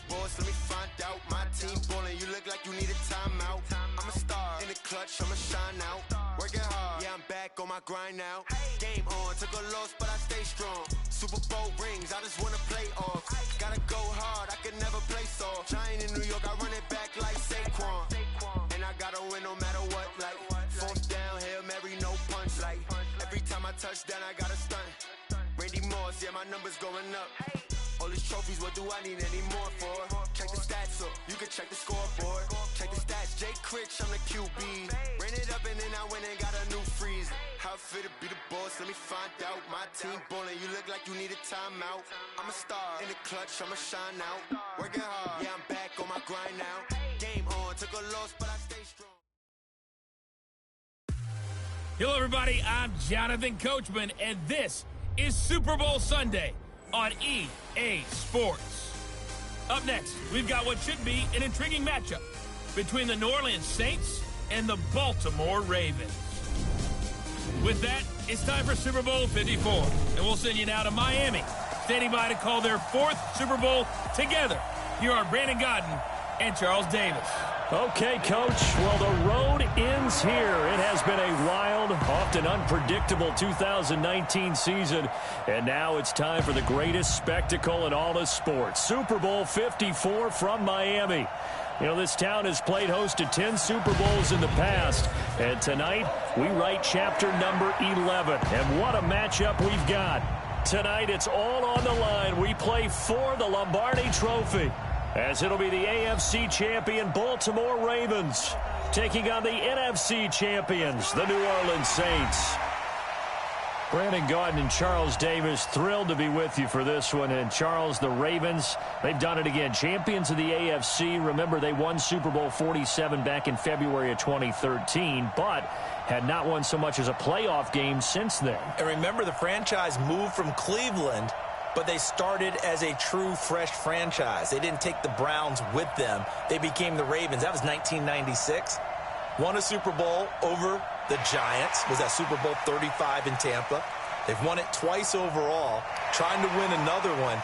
Boss, let me find out. My team ballin', you look like you need a timeout. I'm a star in the clutch, I'ma shine out. Working hard, yeah, I'm back on my grind now. Game on, took a loss, but I stay strong. Super Bowl rings, I just wanna play off. Gotta go hard, I can never play soft. Giant in New York, I run it back like Saquon. And I gotta win no matter what, like fourth down, Hail Mary, no punch. Like every time I touch down, I gotta stunt. Randy Moss, yeah, my numbers going up. All these trophies, what do I need any more for? Check the stats up, you can check the scoreboard. Check the stats, Jay Critch, I'm the QB. Ran it up and then I went and got a new freeze. How it feel to be the boss, let me find out. My team ballin', you look like you need a timeout. I'm a star in the clutch, I'ma shine out. Working hard, yeah, I'm back on my grind now. Game on, took a loss, but I stay strong. Hello, everybody. I'm Jonathan Coachman, and this is Super Bowl Sunday on EA Sports. Up next, we've got what should be an intriguing matchup between the New Orleans Saints and the Baltimore Ravens. With that, it's time for Super Bowl 54, and we'll send you now to Miami, standing by to call their fourth Super Bowl together. Here are Brandon Godden and Charles Davis. Okay, Coach. Well, the road ends here. It has been a wild, often unpredictable 2019 season, and now it's time for the greatest spectacle in all of sports. Super Bowl 54 from Miami. You know, this town has played host to 10 Super Bowls in the past, and tonight we write chapter number 11. And what a matchup we've got. Tonight it's all on the line. We play for the Lombardi Trophy, as it'll be the AFC champion Baltimore Ravens taking on the NFC champions, the New Orleans Saints. Brandon Gaudin and Charles Davis, thrilled to be with you for this one. And Charles, the Ravens, they've done it again. Champions of the AFC. Remember, they won Super Bowl 47 back in February of 2013, but had not won so much as a playoff game since then. And remember, the franchise moved from Cleveland, but they started as a true fresh franchise. They didn't take the Browns with them. They became the Ravens. That was 1996. Won a Super Bowl over the Giants. Was that Super Bowl 35 in Tampa. They've won it twice overall, trying to win another one.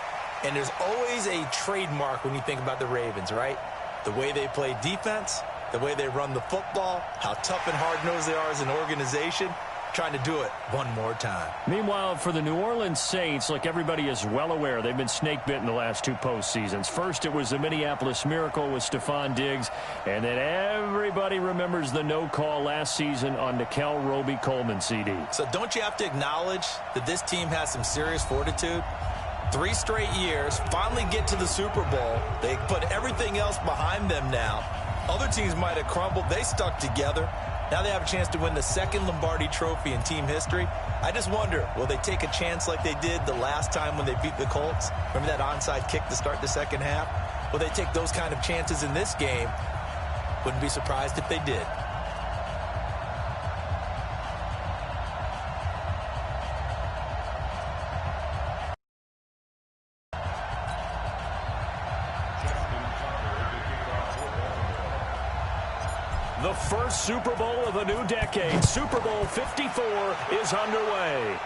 And there's always a trademark when you think about the Ravens, right? The way they play defense, the way they run the football, how tough and hard-nosed they are as an organization. Trying to do it one more time. Meanwhile, for the New Orleans Saints, like everybody is well aware, they've been snake-bitten the last two postseasons. First, it was the Minneapolis Miracle with Stephon Diggs, and then everybody remembers the no-call last season on Nickel Roby-Coleman CD. So don't you have to acknowledge that this team has some serious fortitude? 3 straight years, finally get to the Super Bowl. They put everything else behind them now. Other teams might have crumbled. They stuck together. Now they have a chance to win the second Lombardi Trophy in team history. I just wonder, will they take a chance like they did the last time when they beat the Colts? Remember that onside kick to start the second half? Will they take those kind of chances in this game? Wouldn't be surprised if they did. The first Super Bowl of the new decade, Super Bowl 54, is underway.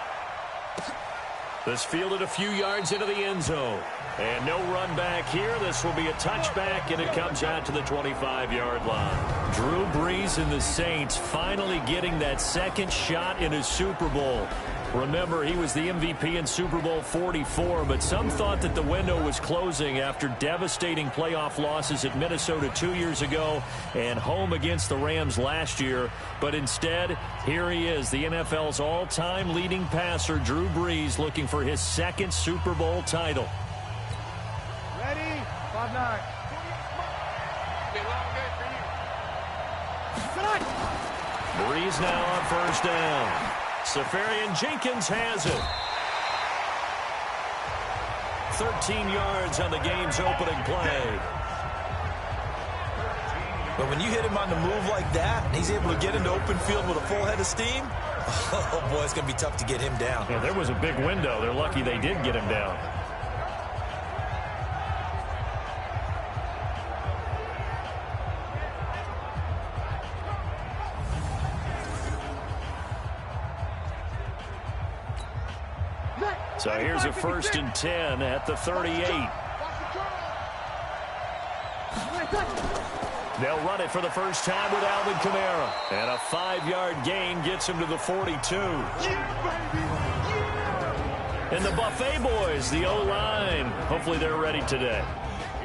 This fielded a few yards into the end zone. And no run back here. This will be a touchback, and it comes out to the 25-yard line. Drew Brees and the Saints finally getting that second shot in a Super Bowl. Remember, he was the MVP in Super Bowl 44, but some thought that the window was closing after devastating playoff losses at Minnesota 2 years ago and home against the Rams last year. But instead, here he is, the NFL's all-time leading passer, Drew Brees, looking for his second Super Bowl title. Ready? 5-9. Brees now on first down. Safarian Jenkins has it. 13 yards on the game's opening play. But when you hit him on the move like that, and he's able to get into open field with a full head of steam, oh boy, it's going to be tough to get him down. Yeah, there was a big window. They're lucky they did get him down. So here's a 1st and 10 at the 38. They'll run it for the first time with Alvin Kamara. And a 5-yard gain gets him to the 42. And the Buffet boys, the O-line, hopefully they're ready today.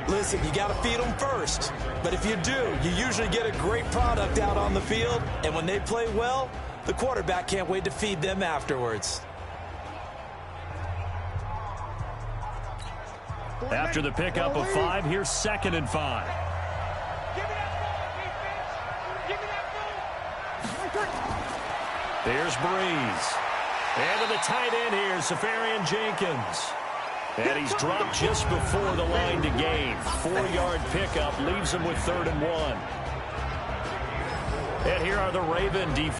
Listen, you got to feed them first. But if you do, you usually get a great product out on the field. And when they play well, the quarterback can't wait to feed them afterwards. After the pickup of 5, here's 2nd and 5. Here's Breeze. And to the tight end here, Safarian Jenkins. And he's dropped just before the line to gain. 4-yard pickup leaves him with 3rd and 1. And here are the Raven defense.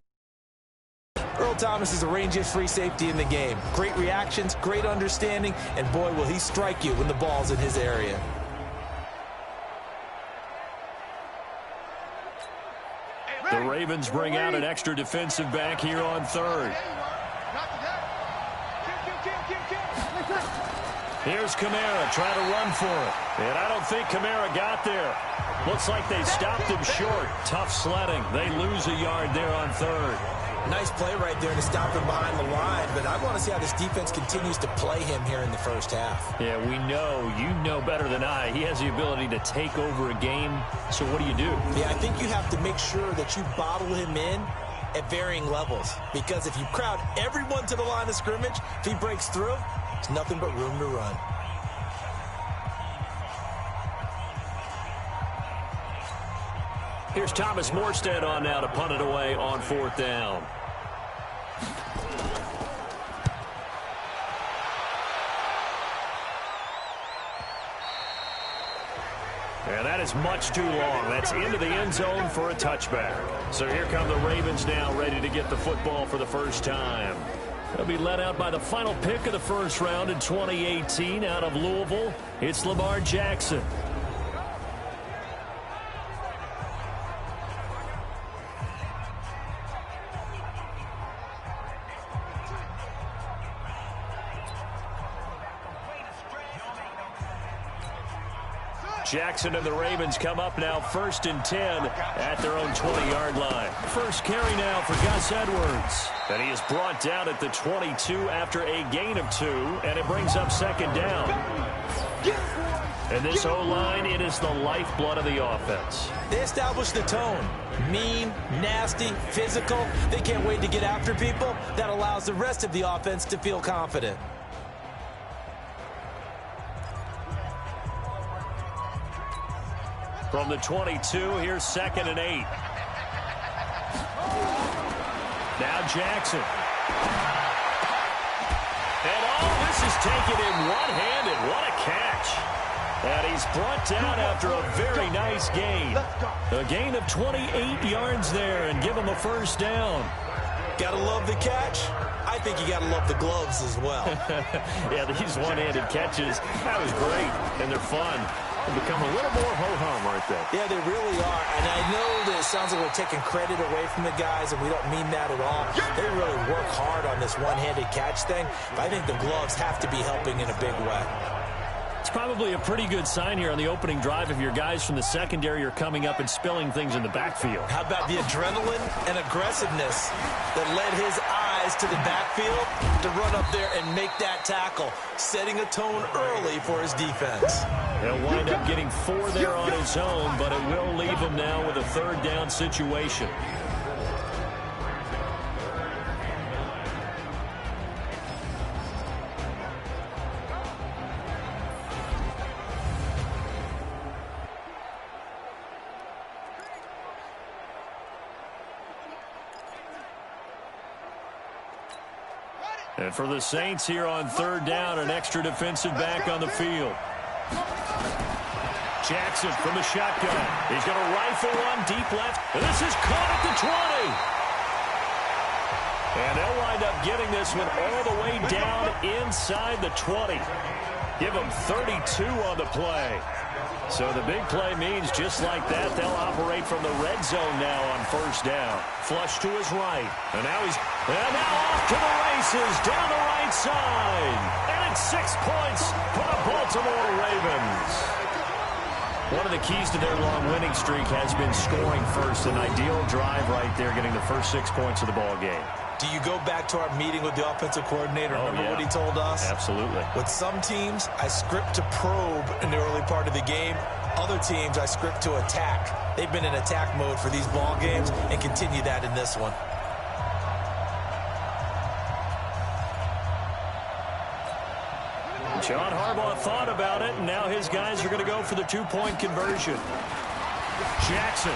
Earl Thomas is the rangiest free safety in the game. Great reactions, great understanding, and boy, will he strike you when the ball's in his area. The Ravens bring out an extra defensive back here on 3rd. Here's Kamara trying to run for it. And I don't think Kamara got there. Looks like they stopped him short. Tough sledding. They lose a yard there on 3rd. Nice play right there to stop him behind the line, but I want to see how this defense continues to play him here in the first half. Yeah, we know. You know better than I. He has the ability to take over a game. So what do you do? Yeah, I think you have to make sure that you bottle him in at varying levels, because if you crowd everyone to the line of scrimmage, if he breaks through, there's nothing but room to run. Here's Thomas Morstead on now to punt it away on 4th down. And that is much too long. That's into the end zone for a touchback. So here come the Ravens now, ready to get the football for the first time. They'll be led out by the final pick of the first round in 2018 out of Louisville. It's Lamar Jackson. Jackson and the Ravens come up now 1st and 10 at their own 20-yard line. First carry now for Gus Edwards. And he is brought down at the 22 after a gain of 2, and it brings up 2nd down. And this O-line, it is the lifeblood of the offense. They established the tone. Mean, nasty, physical. They can't wait to get after people. That allows the rest of the offense to feel confident. From the 22, here's 2nd and 8. Now Jackson. And this is taken in one-handed. What a catch. And he's brought down after a very nice gain. A gain of 28 yards there and give him a first down. Gotta love the catch. I think you gotta love the gloves as well. Yeah, these one-handed catches, that was great, and they're fun. They become a little more ho-hum, aren't they? Yeah, they really are. And I know that it sounds like we're taking credit away from the guys, and we don't mean that at all. They really work hard on this one-handed catch thing, but I think the gloves have to be helping in a big way. It's probably a pretty good sign here on the opening drive if your guys from the secondary are coming up and spilling things in the backfield. How about the adrenaline and aggressiveness that led his eyes to the backfield to run up there and make that tackle, setting a tone early for his defense. He'll wind up getting 4 there on his own, but it will leave him now with a 3rd down situation. And for the Saints here on 3rd down, an extra defensive back on the field. Jackson from the shotgun. He's going to rifle one deep left. And this is caught at the 20. And they'll wind up getting this one all the way down inside the 20. Give them 32 on the play. So the big play means just like that, they'll operate from the red zone now on 1st down. Flush to his right. And now off to the races down the right side. And it's 6 points for the Baltimore Ravens. One of the keys to their long winning streak has been scoring first. An ideal drive right there, getting the first 6 points of the ball game. Do you go back to our meeting with the offensive coordinator? Remember what he told us? Absolutely. With some teams, I script to probe in the early part of the game. Other teams, I script to attack. They've been in attack mode for these ball games and continue that in this one. John Harbaugh thought about it, and now his guys are going to go for the two-point conversion. Jackson.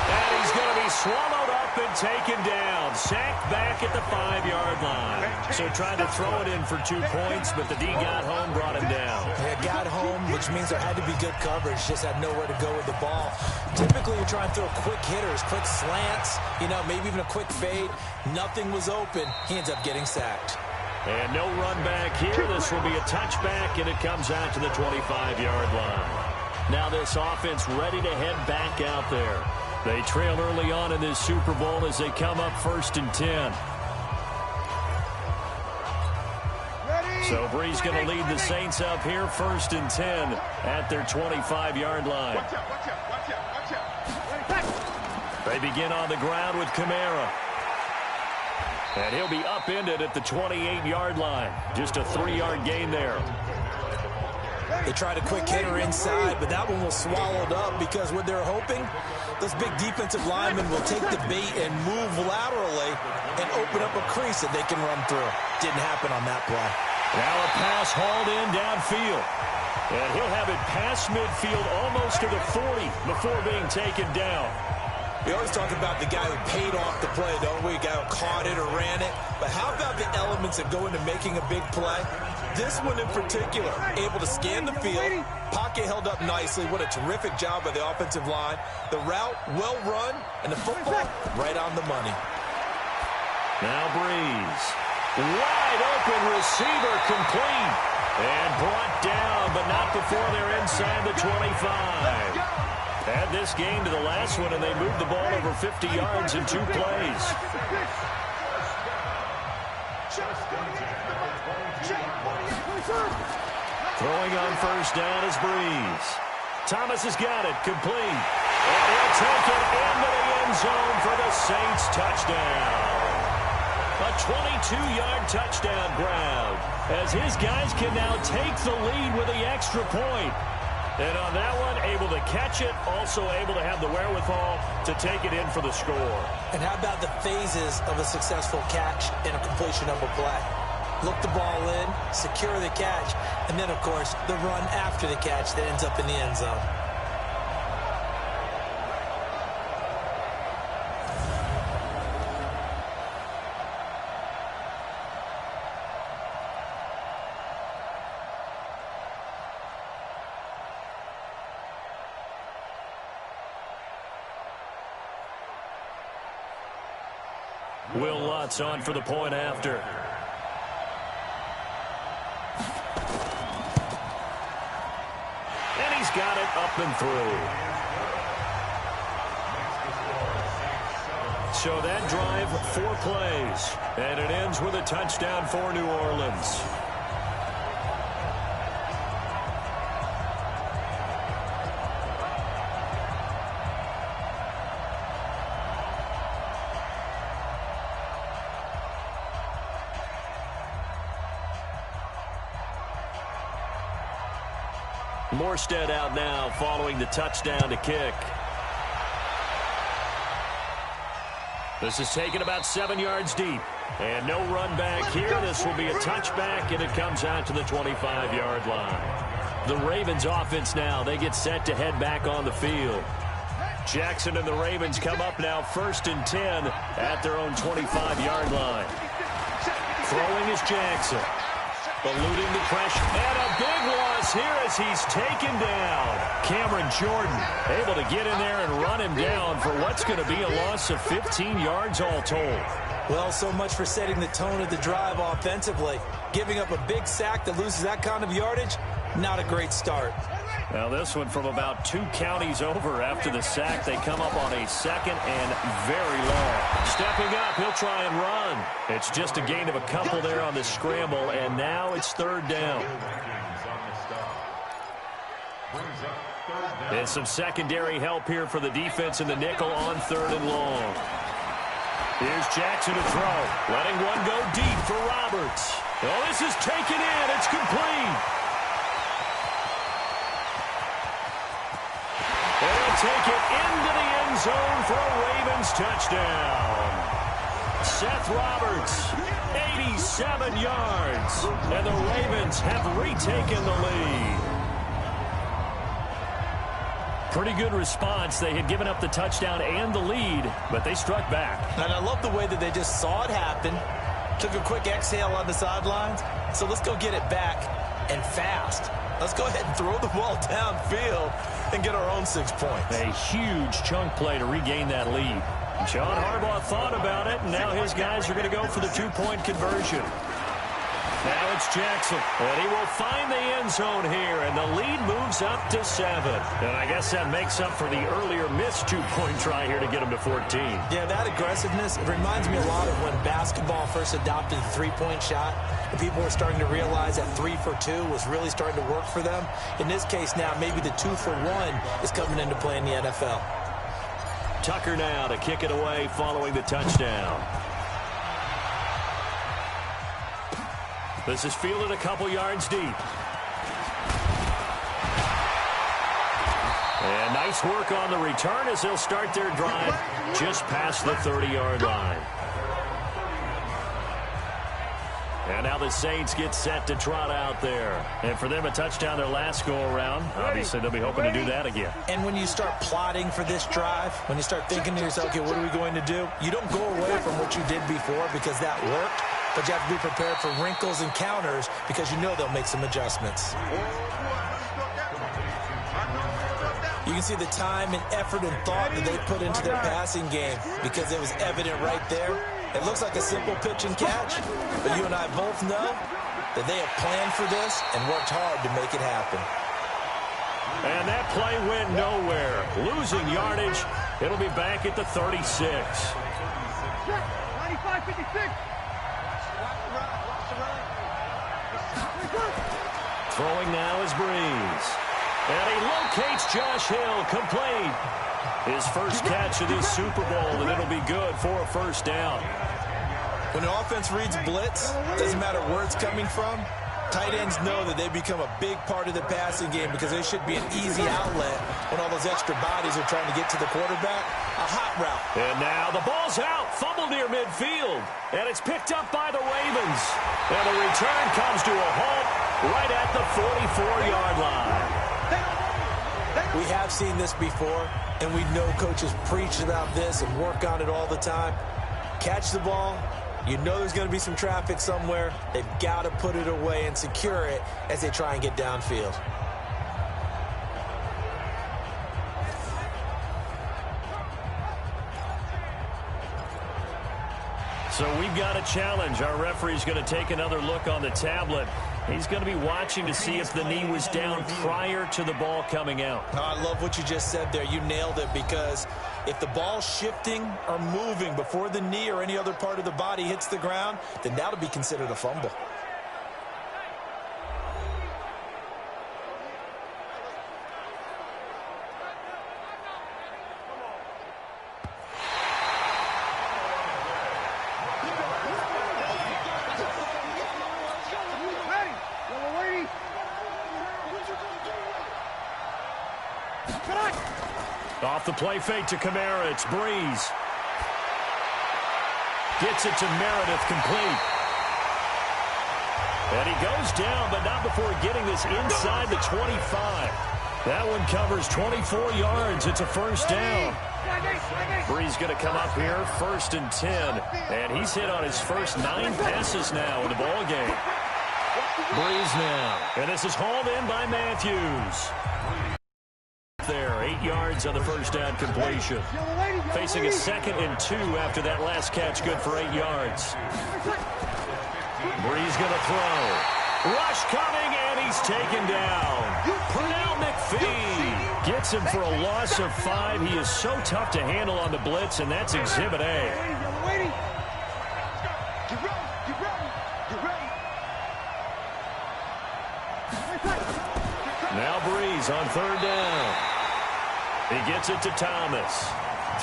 And he's going to be swallowed up and taken down. Sacked back at the 5-yard line. So tried to throw it in for 2 points, but the D got home, brought him down. Yeah, got home, which means there had to be good coverage. Just had nowhere to go with the ball. Typically, you're trying to throw quick hitters, quick slants, maybe even a quick fade. Nothing was open. He ends up getting sacked. And no run back here. This will be a touchback, and it comes out to the 25-yard line. Now this offense ready to head back out there. They trail early on in this Super Bowl as they come up 1st and 10. So Brees going to lead the Saints up here 1st and 10 at their 25-yard line. They begin on the ground with Kamara. And he'll be upended at the 28-yard line. Just a 3-yard gain there. They tried a quick hitter inside, but that one was swallowed up because what they're hoping, those big defensive linemen will take the bait and move laterally and open up a crease that they can run through. Didn't happen on that play. Now a pass hauled in downfield. And he'll have it past midfield almost to the 40 before being taken down. We always talk about the guy who paid off the play, don't we? The guy who caught it or ran it. But how about the elements that go into making a big play? This one in particular, able to scan the field, pocket held up nicely. What a terrific job by the offensive line. The route, well run, and the football, right on the money. Now Brees. Wide open receiver complete. And brought down, but not before they're inside the 25. Add this game to the last one, and they moved the ball over 50 yards in 2 plays. Throwing on 1st down is Brees. Thomas has got it, complete. And he'll take it into the end zone for the Saints touchdown. A 22-yard touchdown grab, as his guys can now take the lead with the extra point. And on that one, able to catch it, also able to have the wherewithal to take it in for the score. And how about the phases of a successful catch and a completion of a play? Look the ball in, secure the catch, and then, of course, the run after the catch that ends up in the end zone. Will Lutz on for the point after. And he's got it up and through. So that drive, 4 plays. And it ends with a touchdown for New Orleans. Morstead out now following the touchdown to kick. This is taken about 7 yards deep. And no run back here. This will be a touchback, and it comes out to the 25-yard line. The Ravens offense now, they get set to head back on the field. Jackson and the Ravens come up now 1st and 10 at their own 25-yard line. Throwing is Jackson. Eluding the pressure. And a big loss here as he's taken down. Cameron Jordan able to get in there and run him down for what's going to be a loss of 15 yards all told. Well, so much for setting the tone of the drive offensively. Giving up a big sack that loses that kind of yardage, not a great start. Now this one from about 2 counties over after the sack. They come up on a 2nd and very long. Stepping up, he'll try and run. It's just a gain of a couple there on the scramble, and now it's 3rd down. And some secondary help here for the defense in the nickel on 3rd and long. Here's Jackson to throw. Letting one go deep for Roberts. Oh, this is taken in. It's complete. They'll take it into the end zone for a Ravens touchdown. Seth Roberts, 87 yards. And the Ravens have retaken the lead. Pretty good response. They had given up the touchdown and the lead, but they struck back. And I love the way that they just saw it happen, took a quick exhale on the sidelines. So let's go get it back and fast. Let's go ahead and throw the ball downfield and get our own 6 points. A huge chunk play to regain that lead. John Harbaugh thought about it, and now his guys are going to go for the 2-point conversion. Now it's Jackson, and he will find the end zone here, and the lead moves up to 7. And I guess that makes up for the earlier missed 2-point try here to get him to 14. Yeah, that aggressiveness, it reminds me a lot of when basketball first adopted the 3-point shot, and people were starting to realize that 3 for 2 was really starting to work for them. In this case now, maybe the 2 for 1 is coming into play in the NFL. Tucker now to kick it away following the touchdown. This is fielded a couple yards deep. And nice work on the return as they'll start their drive just past the 30-yard line. And now the Saints get set to trot out there. And for them, a touchdown their last go-around. Obviously, they'll be hoping to do that again. And when you start plotting for this drive, when you start thinking to yourself, okay, what are we going to do? You don't go away from what you did before because that worked. But you have to be prepared for wrinkles and counters because you know they'll make some adjustments. You can see the time and effort and thought that they put into their passing game because it was evident right there. It looks like a simple pitch and catch, but you and I both know that they have planned for this and worked hard to make it happen. And that play went nowhere. Losing yardage. It'll be back at the 36. 95-56. Throwing now is Breeze. And he locates Josh Hill, complete. His first catch of this Super Bowl, and it'll be good for a first down. When the offense reads blitz, doesn't matter where it's coming from, tight ends know that they become a big part of the passing game because they should be an easy outlet when all those extra bodies are trying to get to the quarterback. A hot route. And now the ball's out, fumbled near midfield, and it's picked up by the Ravens. And the return comes to a halt right at the 44-yard line. We have seen this before, and we know coaches preach about this and work on it all the time. Catch the ball. You know there's going to be some traffic somewhere. They've got to put it away and secure it as they try and get downfield. So we've got a challenge. Our referee's going to take another look on the tablet. He's going to be watching to see if the knee was down prior to the ball coming out. I love what you just said there. You nailed it, because if the ball's shifting or moving before the knee or any other part of the body hits the ground, then that'll be considered a fumble. Off the play fake to Kamara, it's Breeze. Gets it to Meredith, complete. And he goes down, but not before getting this inside the 25. That one covers 24 yards. It's a first down. Breeze going to come up here, 1st and 10. And he's hit on his first 9 passes now in the ball game. Breeze now. And this is hauled in by Matthews. There, 8 yards on the first down completion. Facing a 2nd and 2 after that last catch, good for 8 yards. Breeze going to throw. Rush coming, and he's taken down. Pernell McPhee gets him for a loss of 5. He is so tough to handle on the blitz, and that's Exhibit A. Now Breeze Breeze on third down. He gets it to Thomas.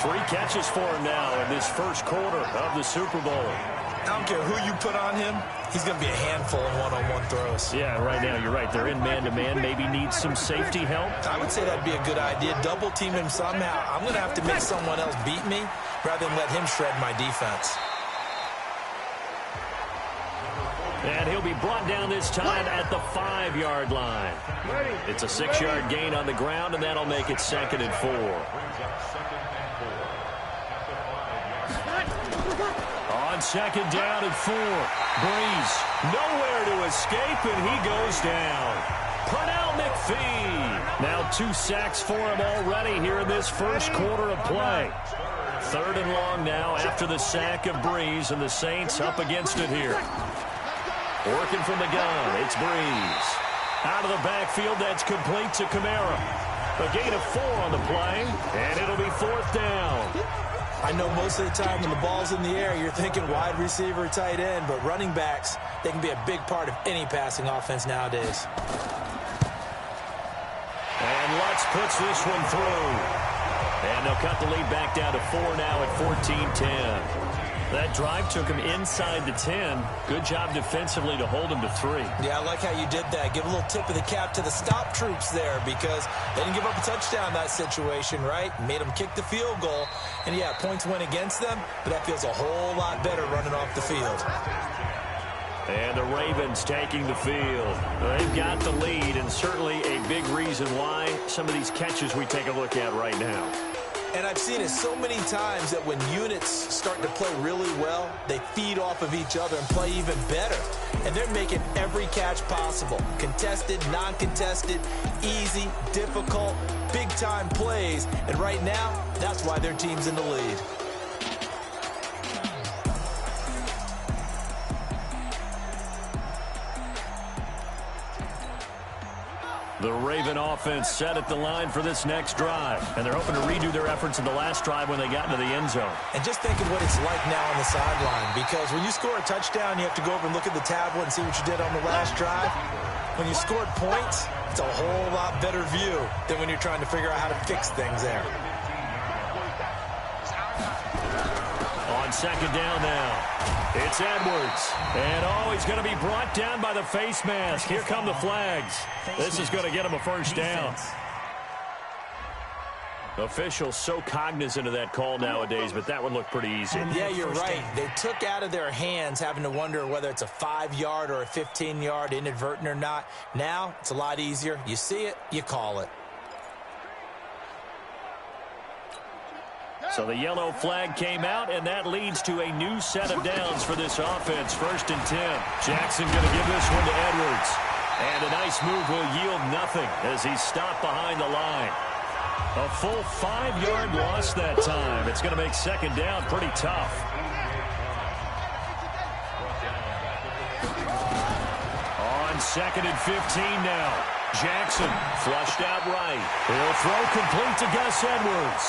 3 catches for him now in this first quarter of the Super Bowl. I don't care who you put on him, he's going to be a handful in one-on-one throws. Yeah, right now you're right. They're in man-to-man. Maybe need some safety help. I would say that'd be a good idea. Double team him somehow. I'm going to have to make someone else beat me rather than let him shred my defense. And he'll be brought down this time at the 5-yard line. It's a 6-yard gain on the ground, and that'll make it 2nd and 4. On 2nd down and 4. Breeze nowhere to escape, and he goes down. Pernell McPhee. Now 2 sacks for him already here in this first quarter of play. 3rd and long now after the sack of Breeze, and the Saints up against it here. Working from the gun, it's Breeze. Out of the backfield, that's complete to Kamara. A gain of 4 on the play, and it'll be 4th down. I know most of the time when the ball's in the air, you're thinking wide receiver, tight end, but running backs, they can be a big part of any passing offense nowadays. And Lutz puts this one through. And they'll cut the lead back down to 4 now at 14-10. That drive took him inside the 10. Good job defensively to hold him to 3. Yeah, I like how you did that. Give a little tip of the cap to the stop troops there because they didn't give up a touchdown in that situation, right? Made them kick the field goal. And, yeah, points went against them, but that feels a whole lot better running off the field. And the Ravens taking the field. They've got the lead, and certainly a big reason why some of these catches we take a look at right now. And I've seen it so many times that when units start to play really well, they feed off of each other and play even better. And they're making every catch possible. Contested, non-contested, easy, difficult, big-time plays. And right now, that's why their team's in the lead. The Raven offense set at the line for this next drive. And they're hoping to redo their efforts in the last drive when they got into the end zone. And just think of what it's like now on the sideline. Because when you score a touchdown, you have to go over and look at the tablet and see what you did on the last drive. When you scored points, it's a whole lot better view than when you're trying to figure out how to fix things there. On 2nd down now, it's Edwards. And, he's going to be brought down by the face mask. Here come the flags. This is going to get him a first down. Officials so cognizant of that call nowadays, but that one looked pretty easy. Yeah, you're right. They took out of their hands having to wonder whether it's a 5-yard or a 15-yard, inadvertent or not. Now, it's a lot easier. You see it, you call it. So the yellow flag came out, and that leads to a new set of downs for this offense. 1st and 10. Jackson going to give this one to Edwards. And a nice move will yield nothing as he's stopped behind the line. A full 5-yard loss that time. It's going to make 2nd down pretty tough. On 2nd and 15 now. Jackson flushed out right. He'll throw complete to Gus Edwards.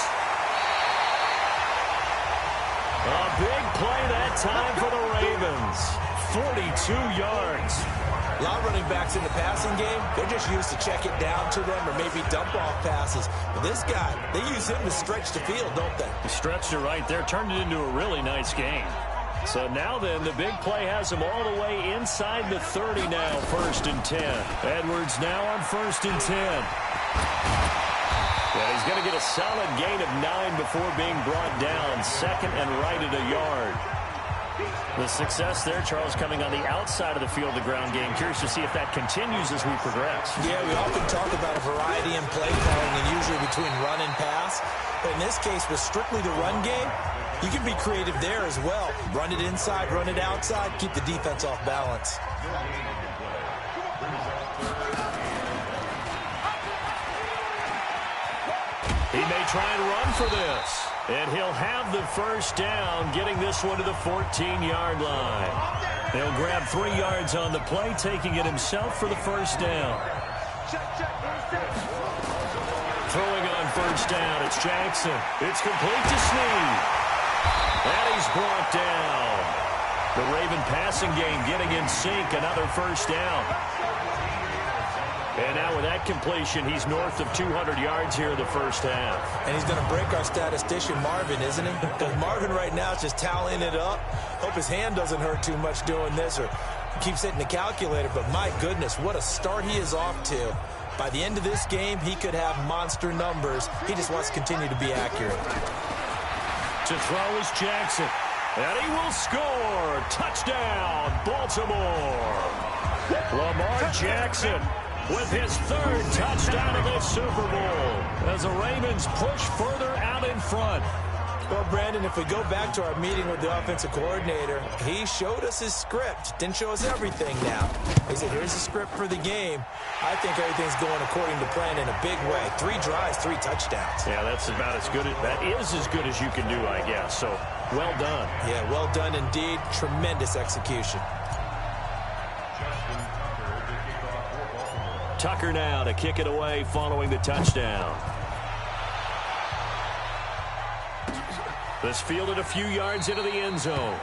A big play that time for the Ravens. 42 yards. A lot of running backs in the passing game, they're just used to check it down to them or maybe dump off passes. But this guy, they use him to stretch the field, don't they? He stretched it right there, turned it into a really nice game. So now then, the big play has him all the way inside the 30 now, 1st and 10. Edwards now on 1st and 10. Yeah, he's going to get a solid gain of 9 before being brought down. 2nd and right at a yard. The success there, Charles, coming on the outside of the field, the ground game. Curious to see if that continues as we progress. Yeah, we often talk about a variety in play calling and usually between run and pass. But in this case, with strictly the run game, you can be creative there as well. Run it inside, run it outside, keep the defense off balance. He may try and run for this. And he'll have the first down, getting this one to the 14-yard line. He'll grab 3 yards on the play, taking it himself for the first down. Throwing on first down, it's Jackson. It's complete to Snead. And he's brought down. The Raven passing game getting in sync, another first down. And now with that completion, he's north of 200 yards here in the first half. And he's going to break our statistician Marvin, isn't he? Because Marvin right now is just tallying it up. Hope his hand doesn't hurt too much doing this or keeps hitting the calculator. But my goodness, what a start he is off to. By the end of this game, he could have monster numbers. He just wants to continue to be accurate. To throw is Jackson. And he will score. Touchdown, Baltimore. Lamar Jackson with his third touchdown of this Super Bowl as the Ravens push further out in front. Well, Brandon, if we go back to our meeting with the offensive coordinator, he showed us his script. Didn't show us everything now. He said, here's the script for the game. I think everything's going according to plan in a big way. 3 drives, 3 touchdowns. Yeah, that's about as good. That is as good as you can do, I guess. So, well done. Yeah, well done indeed. Tremendous execution. Tucker now to kick it away following the touchdown. This fielded a few yards into the end zone.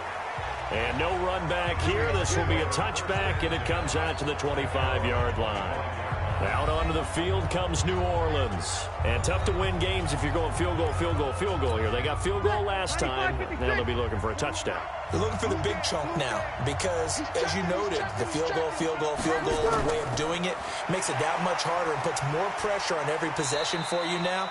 And no run back here. This will be a touchback, and it comes out to the 25-yard line. Out onto the field comes New Orleans. And tough to win games if you're going field goal, field goal, field goal here. They got field goal last time. Now they'll be looking for a touchdown. They're looking for the big chunk now because, as you noted, the field goal, field goal, field goal way of doing it makes it that much harder and puts more pressure on every possession for you now.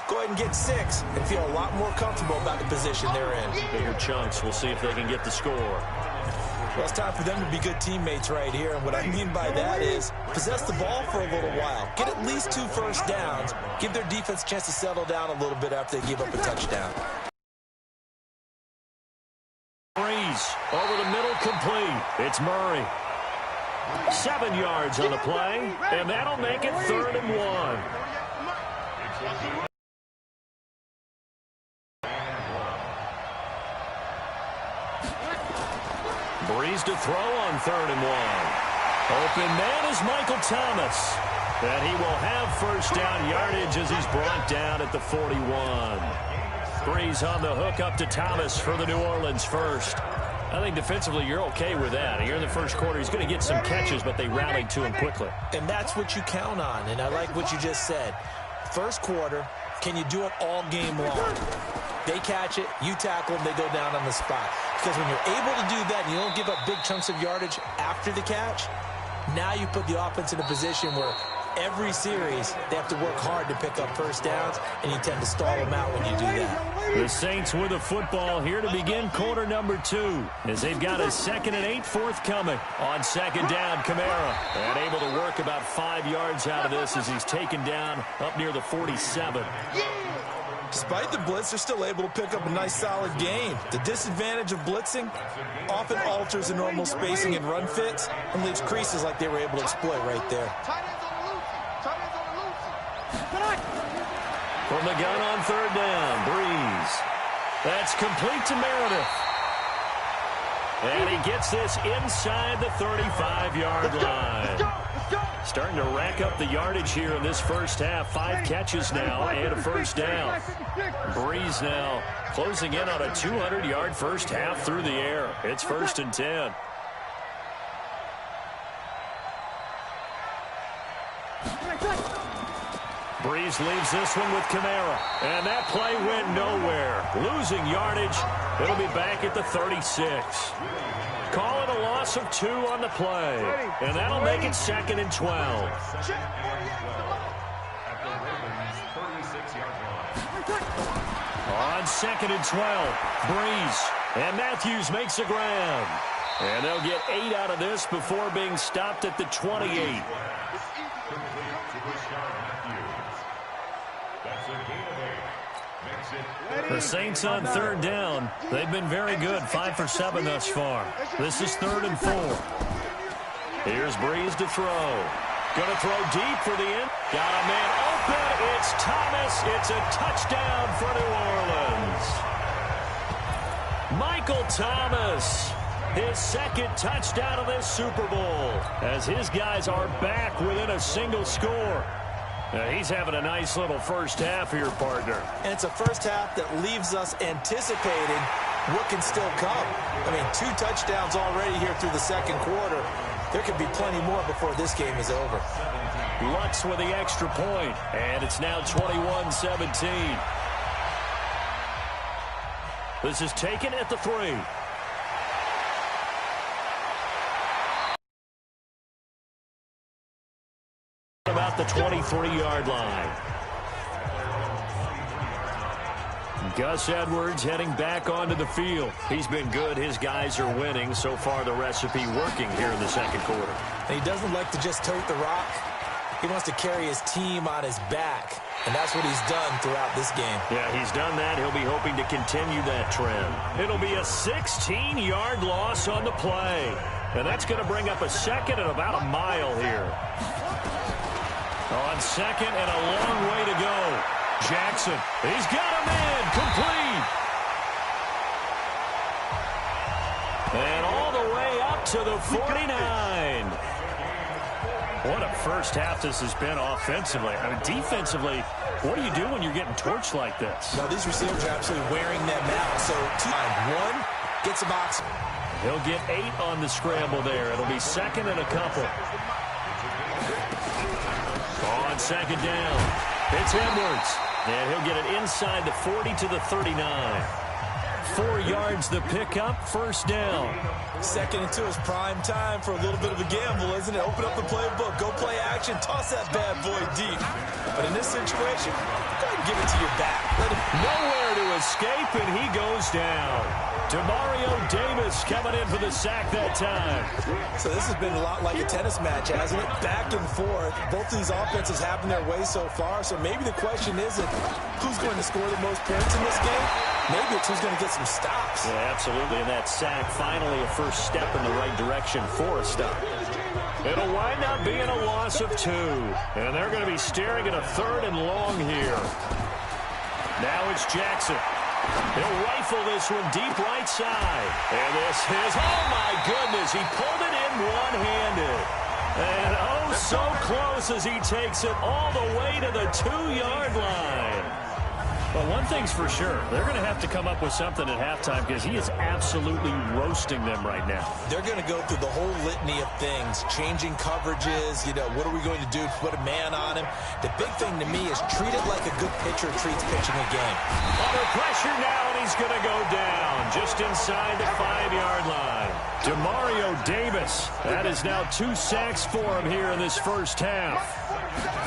Go ahead and get 6 and feel a lot more comfortable about the position they're in. Bigger chunks. We'll see if they can get the score. Well, it's time for them to be good teammates right here. And what I mean by that is possess the ball for a little while. Get at least 2 first downs. Give their defense a chance to settle down a little bit after they give up a touchdown. Breeze over the middle, complete. It's Murray. 7 yards on the play, and that'll make it 3rd and 1. Breeze to throw on 3rd and 1. Open man is Michael Thomas. And he will have first down yardage as he's brought down at the 41. Breeze on the hook up to Thomas for the New Orleans first. I think defensively you're okay with that. Here in the first quarter, he's going to get some catches, but they rallied to him quickly. And that's what you count on, and I like what you just said. First quarter, can you do it all game long? They catch it, you tackle them, they go down on the spot. Because when you're able to do that and you don't give up big chunks of yardage after the catch, now you put the offense in a position where every series they have to work hard to pick up first downs, and you tend to stall them out when you do that. The Saints with the football here to begin quarter number 2 as they've got a 2nd and 8 forthcoming. On 2nd down, Kamara, and able to work about 5 yards out of this as he's taken down up near the 47. Despite the blitz, they're still able to pick up a nice, solid gain. The disadvantage of blitzing often alters the normal spacing and run fits and leaves creases like they were able to exploit right there. From the gun on 3rd down, Breeze. That's complete to Meredith. And he gets this inside the 35-yard line. Starting to rack up the yardage here in this first half. 5 catches now and a first down. Breeze now closing in on a 200-yard first half through the air. It's 1st and 10. Breeze leaves this one with Kamara. And that play went nowhere. Losing yardage. It'll be back at the 36. Call it a loss of 2 on the play. And that'll make it 2nd and 12. On 2nd and 12, Breeze. And Matthews makes the grab. And they'll get 8 out of this before being stopped at the 28. The Saints on 3rd down. They've been very good, 5 for 7 thus far. This is 3rd and 4. Here's Breeze to throw. Going to throw deep for the end. Got a man open. It's Thomas. It's a touchdown for New Orleans. Michael Thomas, his 2nd touchdown of this Super Bowl, as his guys are back within a single score. He's having a nice little first half here, partner. And it's a first half that leaves us anticipating what can still come. I mean, 2 touchdowns already here through the 2nd quarter. There could be plenty more before this game is over. Lutz with the extra point, and it's now 21-17. This is taken at the 3. About the 23-yard line. Gus Edwards heading back onto the field. He's been good. His guys are winning. So far, the recipe working here in the second quarter. And he doesn't like to just tote the rock. He wants to carry his team on his back. And that's what he's done throughout this game. Yeah, he's done that. He'll be hoping to continue that trend. It'll be a 16-yard loss on the play. And that's going to bring up a second and about a mile here. On second and a long way to go. Jackson, he's got him in, complete. And all the way up to the 49. What a first half this has been offensively. I mean, defensively, what do you do when you're getting torched like this? Now, these receivers are absolutely wearing them out. So, 1 gets a box. He'll get 8 on the scramble there. It'll be second and a couple. On second down, it's Edwards. And he'll get it inside the 40 to the 39. 4 yards the pickup, first down. Second and 2 is prime time for a little bit of a gamble, isn't it? Open up the playbook, go play action, toss that bad boy deep. But in this situation, go ahead and give it to your back. Nowhere to escape, and he goes down. Demario Davis coming in for the sack that time. So this has been a lot like a tennis match, hasn't it? Back and forth. Both these offenses having their way so far. So maybe the question isn't who's going to score the most points in this game. Maybe it's who's going to get some stops. Yeah, absolutely. And that sack, finally a first step in the right direction for a stop. It'll wind up being a loss of 2. And they're going to be staring at a 3rd and long here. Now it's Jackson. He'll rifle this one deep right side. And this is, oh my goodness, he pulled it in one-handed. And oh, so close as he takes it all the way to the 2-yard line. Well, one thing's for sure. They're going to have to come up with something at halftime because he is absolutely roasting them right now. They're going to go through the whole litany of things, changing coverages, what are we going to do to put a man on him? The big thing to me is treat it like a good pitcher treats pitching a game. Under pressure now, and he's going to go down just inside the 5-yard line. Demario Davis, that is now 2 sacks for him here in this first half.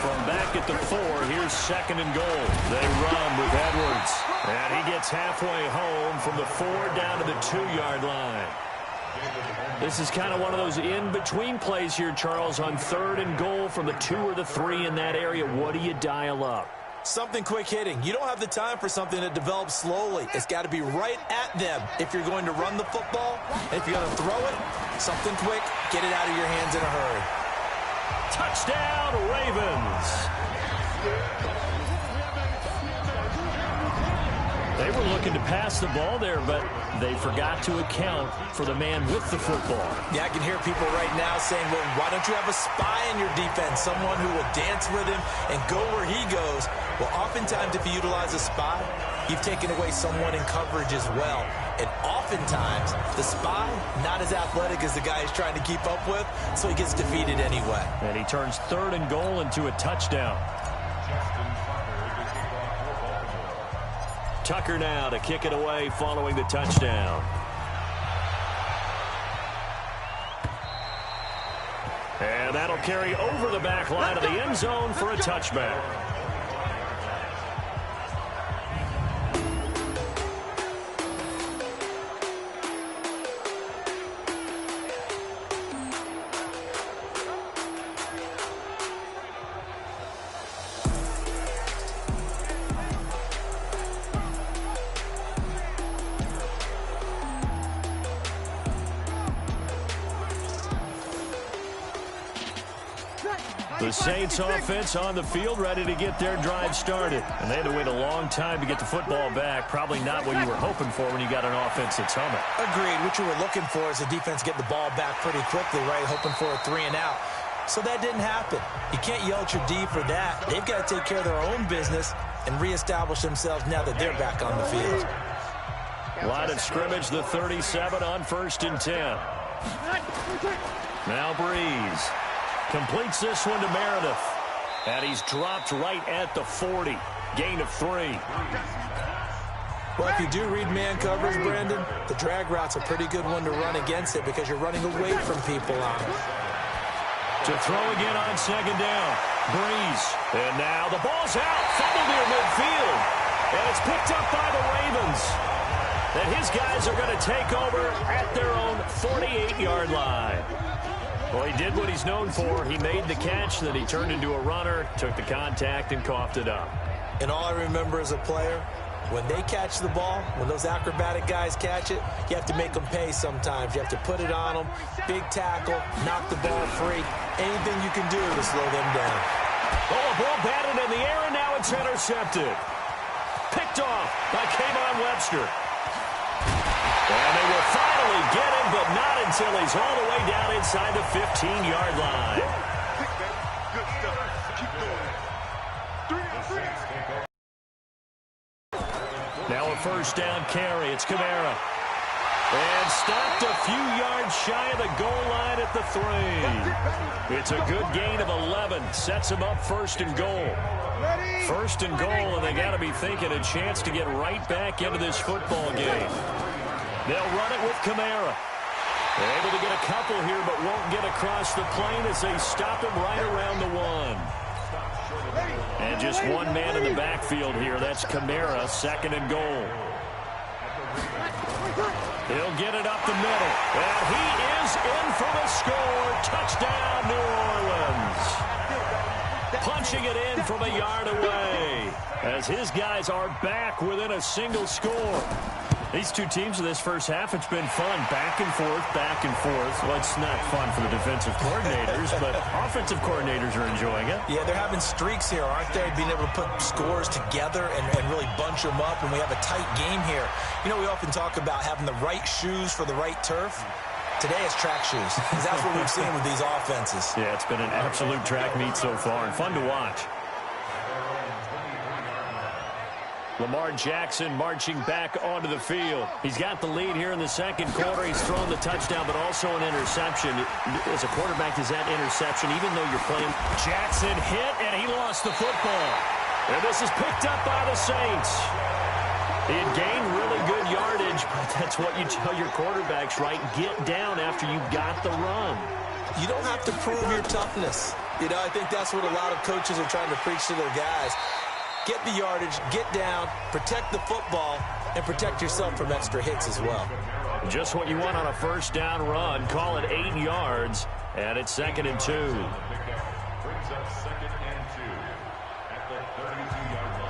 From back at the 4, here's second and goal. They run with Edwards. And he gets halfway home from the 4 down to the 2-yard line. This is kind of one of those in-between plays here, Charles, on 3rd and goal from the 2 or the 3 in that area. What do you dial up? Something quick hitting. You don't have the time for something that develops slowly. It's got to be right at them if you're going to run the football. And if you're going to throw it, something quick, get it out of your hands in a hurry. Touchdown, Ravens. They were looking to pass the ball there, but they forgot to account for the man with the football. Yeah, I can hear people right now saying, well, why don't you have a spy in your defense, someone who will dance with him and go where he goes? Well, oftentimes if you utilize a spy, you've taken away someone in coverage as well. And oftentimes, the spy, not as athletic as the guy he's trying to keep up with, so he gets defeated anyway. And he turns 3rd and goal into a touchdown. Tucker now to kick it away following the touchdown. And that'll carry over the back line of the end zone for a touchback. The Saints offense on the field, ready to get their drive started. And they had to wait a long time to get the football back. Probably not what you were hoping for when you got an offense that's humming. Agreed. What you were looking for is the defense get the ball back pretty quickly, right? Hoping for a 3 and out. So that didn't happen. You can't yell at your D for that. They've got to take care of their own business and reestablish themselves now that they're back on the field. Line of scrimmage, the 37 on 1st and 10. Now Breeze completes this one to Meredith. And he's dropped right at the 40. Gain of 3. Well, if you do read man coverage, Brandon, the drag route's a pretty good one to run against it because you're running away from people on it. To throw again on second down. Breeze. And now the ball's out. Fumble near midfield. And it's picked up by the Ravens. And his guys are going to take over at their own 48-yard line. Well, he did what he's known for. He made the catch, then he turned into a runner, took the contact, and coughed it up. And all I remember as a player, when they catch the ball, when those acrobatic guys catch it, you have to make them pay sometimes. You have to put it on them, big tackle, knock the ball free. Anything you can do to slow them down. Oh, a ball batted in the air, and now it's intercepted. Picked off by Kayvon Webster. And they will finally get him, but not until he's all the way down inside the 15-yard line. Good stuff. Keep going. 3 Now a first down carry. It's Kamara. And stopped a few yards shy of the goal line at the 3. It's a good gain of 11. Sets him up first and goal. First and goal, and they got to be thinking a chance to get right back into this football game. They'll run it with Kamara. They're able to get a couple here, but won't get across the plane as they stop him right around the 1. And just one man in the backfield here. That's Kamara, second and goal. He'll get it up the middle. And he is in for the score. Touchdown, New Orleans. Punching it in from a yard away as his guys are back within a single score. These two teams in this first half, it's been fun. Back and forth, back and forth. Well, it's not fun for the defensive coordinators, but offensive coordinators are enjoying it. Yeah, they're having streaks here, aren't they? Being able to put scores together and really bunch them up, and we have a tight game here. You know, we often talk about having the right shoes for the right turf. Today it's track shoes, because that's what we've seen with these offenses. Yeah, it's been an absolute track meet so far, and fun to watch. Lamar Jackson marching back onto the field. He's got the lead here in the second quarter. He's thrown the touchdown, but also an interception. As a quarterback, is that interception, even though you're playing? Jackson hit, and he lost the football. And this is picked up by the Saints. He had gained really good yardage, but that's what you tell your quarterbacks, right? Get down after you got the run. You don't have to prove your toughness. You know, I think that's what a lot of coaches are trying to preach to their guys. Get the yardage, get down, protect the football, and protect yourself from extra hits as well. Just what you want on a first down run. Call it 8 yards, and it's 2nd and 2. Brings up 2nd and 2 at the 32-yard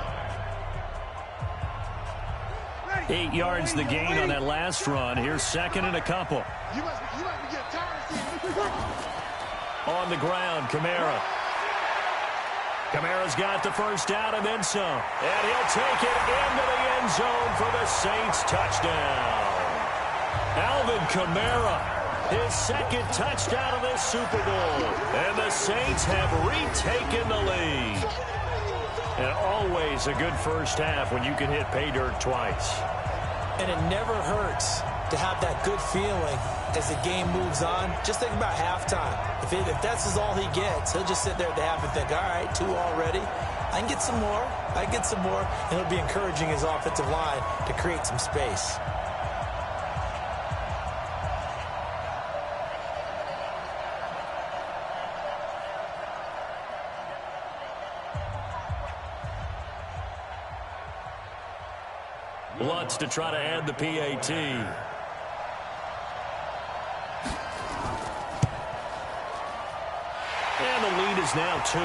line. 8 yards the gain on that last run. Here's 2nd and a couple. You must be getting tired of seeing. On the ground, Kamara. Kamara's got the first down and then some. And he'll take it into the end zone for the Saints touchdown. Alvin Kamara, his second touchdown of this Super Bowl. And the Saints have retaken the lead. And always a good first half when you can hit pay dirt twice. And it never hurts to have that good feeling as the game moves on. Just think about halftime. If that's all he gets, he'll just sit there at the half and think, all right, 2 already. I can get some more. I can get some more. And he'll be encouraging his offensive line to create some space. Lutz to try to add the PAT. And the lead is now 2.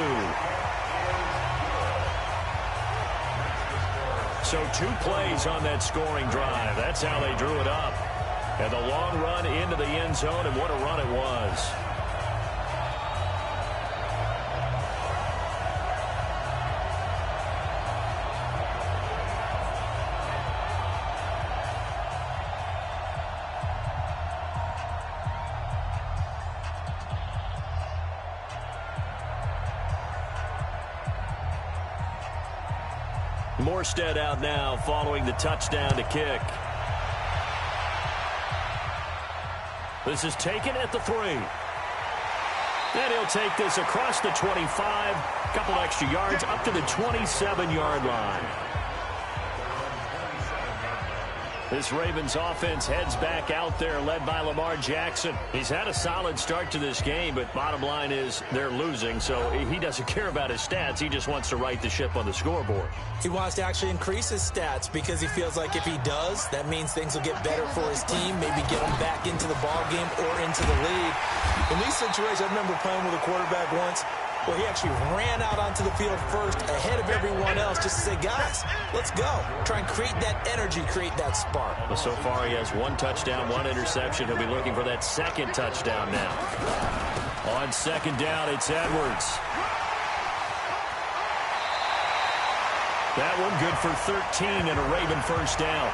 So 2 plays on that scoring drive. That's how they drew it up. And the long run into the end zone, and what a run it was. Morstead out now following the touchdown to kick. This is taken at the 3. And he'll take this across the 25, a couple extra yards up to the 27-yard line. This Ravens offense heads back out there, led by Lamar Jackson. He's had a solid start to this game, but bottom line is they're losing, so he doesn't care about his stats. He just wants to right the ship on the scoreboard. He wants to actually increase his stats because he feels like if he does, that means things will get better for his team, maybe get him back into the ball game or into the lead. In these situations, I remember playing with a quarterback once where he actually ran out onto the field first ahead of everyone else just to say, guys, let's go. Try and create that energy, create that spark. Well, so far he has 1 touchdown, 1 interception. He'll be looking for that second touchdown now. On second down, it's Edwards. That one good for 13 and a Raven first down.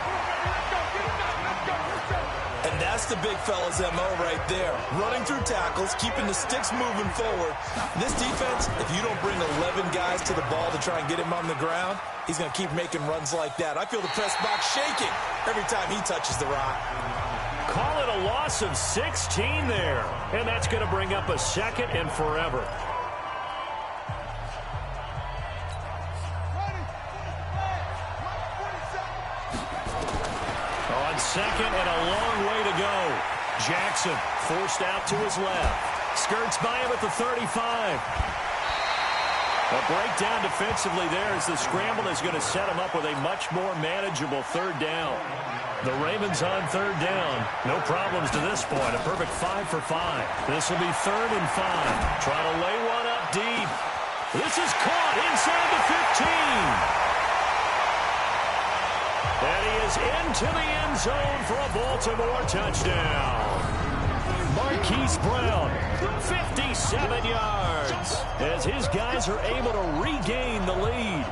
And that's the big fella's MO right there. Running through tackles, keeping the sticks moving forward. This defense, if you don't bring 11 guys to the ball to try and get him on the ground, he's going to keep making runs like that. I feel the press box shaking every time he touches the rock. Call it a loss of 16 there. And that's going to bring up a second and forever. Second and a long way to go. Jackson forced out to his left. Skirts by him at the 35. A breakdown defensively there as the scramble is going to set him up with a much more manageable third down. The Ravens on third down. No problems to this point. A perfect 5 for 5. This will be 3rd and 5. Trying to lay one up deep. This is caught inside the 15. And he is into the end zone for a Baltimore touchdown. Marquise Brown, 57 yards, as his guys are able to regain the lead.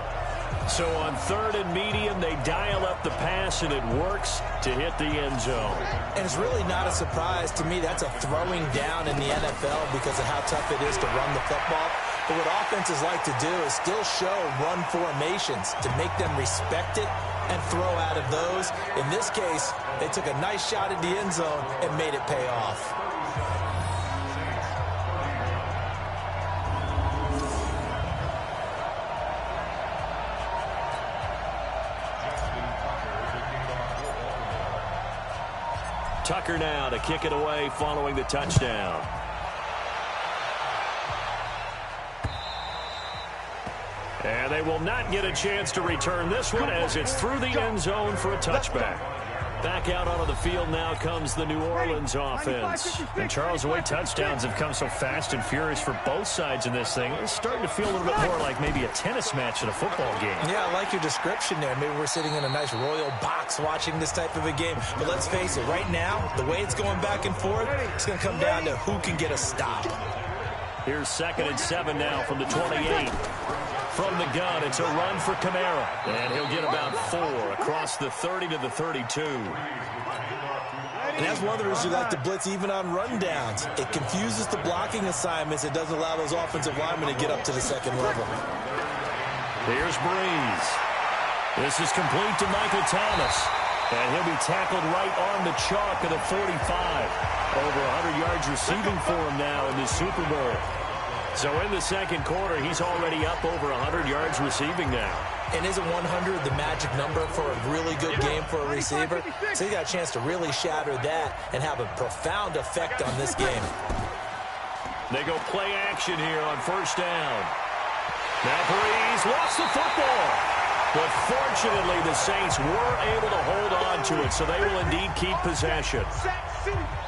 So on 3rd and medium, they dial up the pass, and it works to hit the end zone. And it's really not a surprise to me. That's a throwing down in the NFL because of how tough it is to run the football. But what offenses like to do is still show run formations to make them respect it and throw out of those. In this case, they took a nice shot at the end zone and made it pay off. Tucker now to kick it away following the touchdown. And they will not get a chance to return this one as it's through the end zone for a touchback. Back out onto the field now comes the New Orleans offense. And Charles, the way touchdowns have come so fast and furious for both sides in this thing, it's starting to feel a little bit more like maybe a tennis match in a football game. Yeah, I like your description there. Maybe we're sitting in a nice royal box watching this type of a game. But let's face it, right now, the way it's going back and forth, it's going to come down to who can get a stop. Here's 2nd and 7 now from the 28. From the gun, it's a run for Kamara. And he'll get about 4 across the 30 to the 32. And that's one of the reasons you like to blitz even on rundowns. It confuses the blocking assignments. It doesn't allow those offensive linemen to get up to the second level. Here's Breeze. This is complete to Michael Thomas. And he'll be tackled right on the chalk of the 45. Over 100 yards receiving for him now in the Super Bowl. So in the second quarter, he's already up over 100 yards receiving now. And isn't 100 the magic number for a really good game for a receiver? So he got a chance to really shatter that and have a profound effect on this game. They go play action here on first down. Now Breeze lost the football. But fortunately, the Saints were able to hold on to it, so they will indeed keep possession.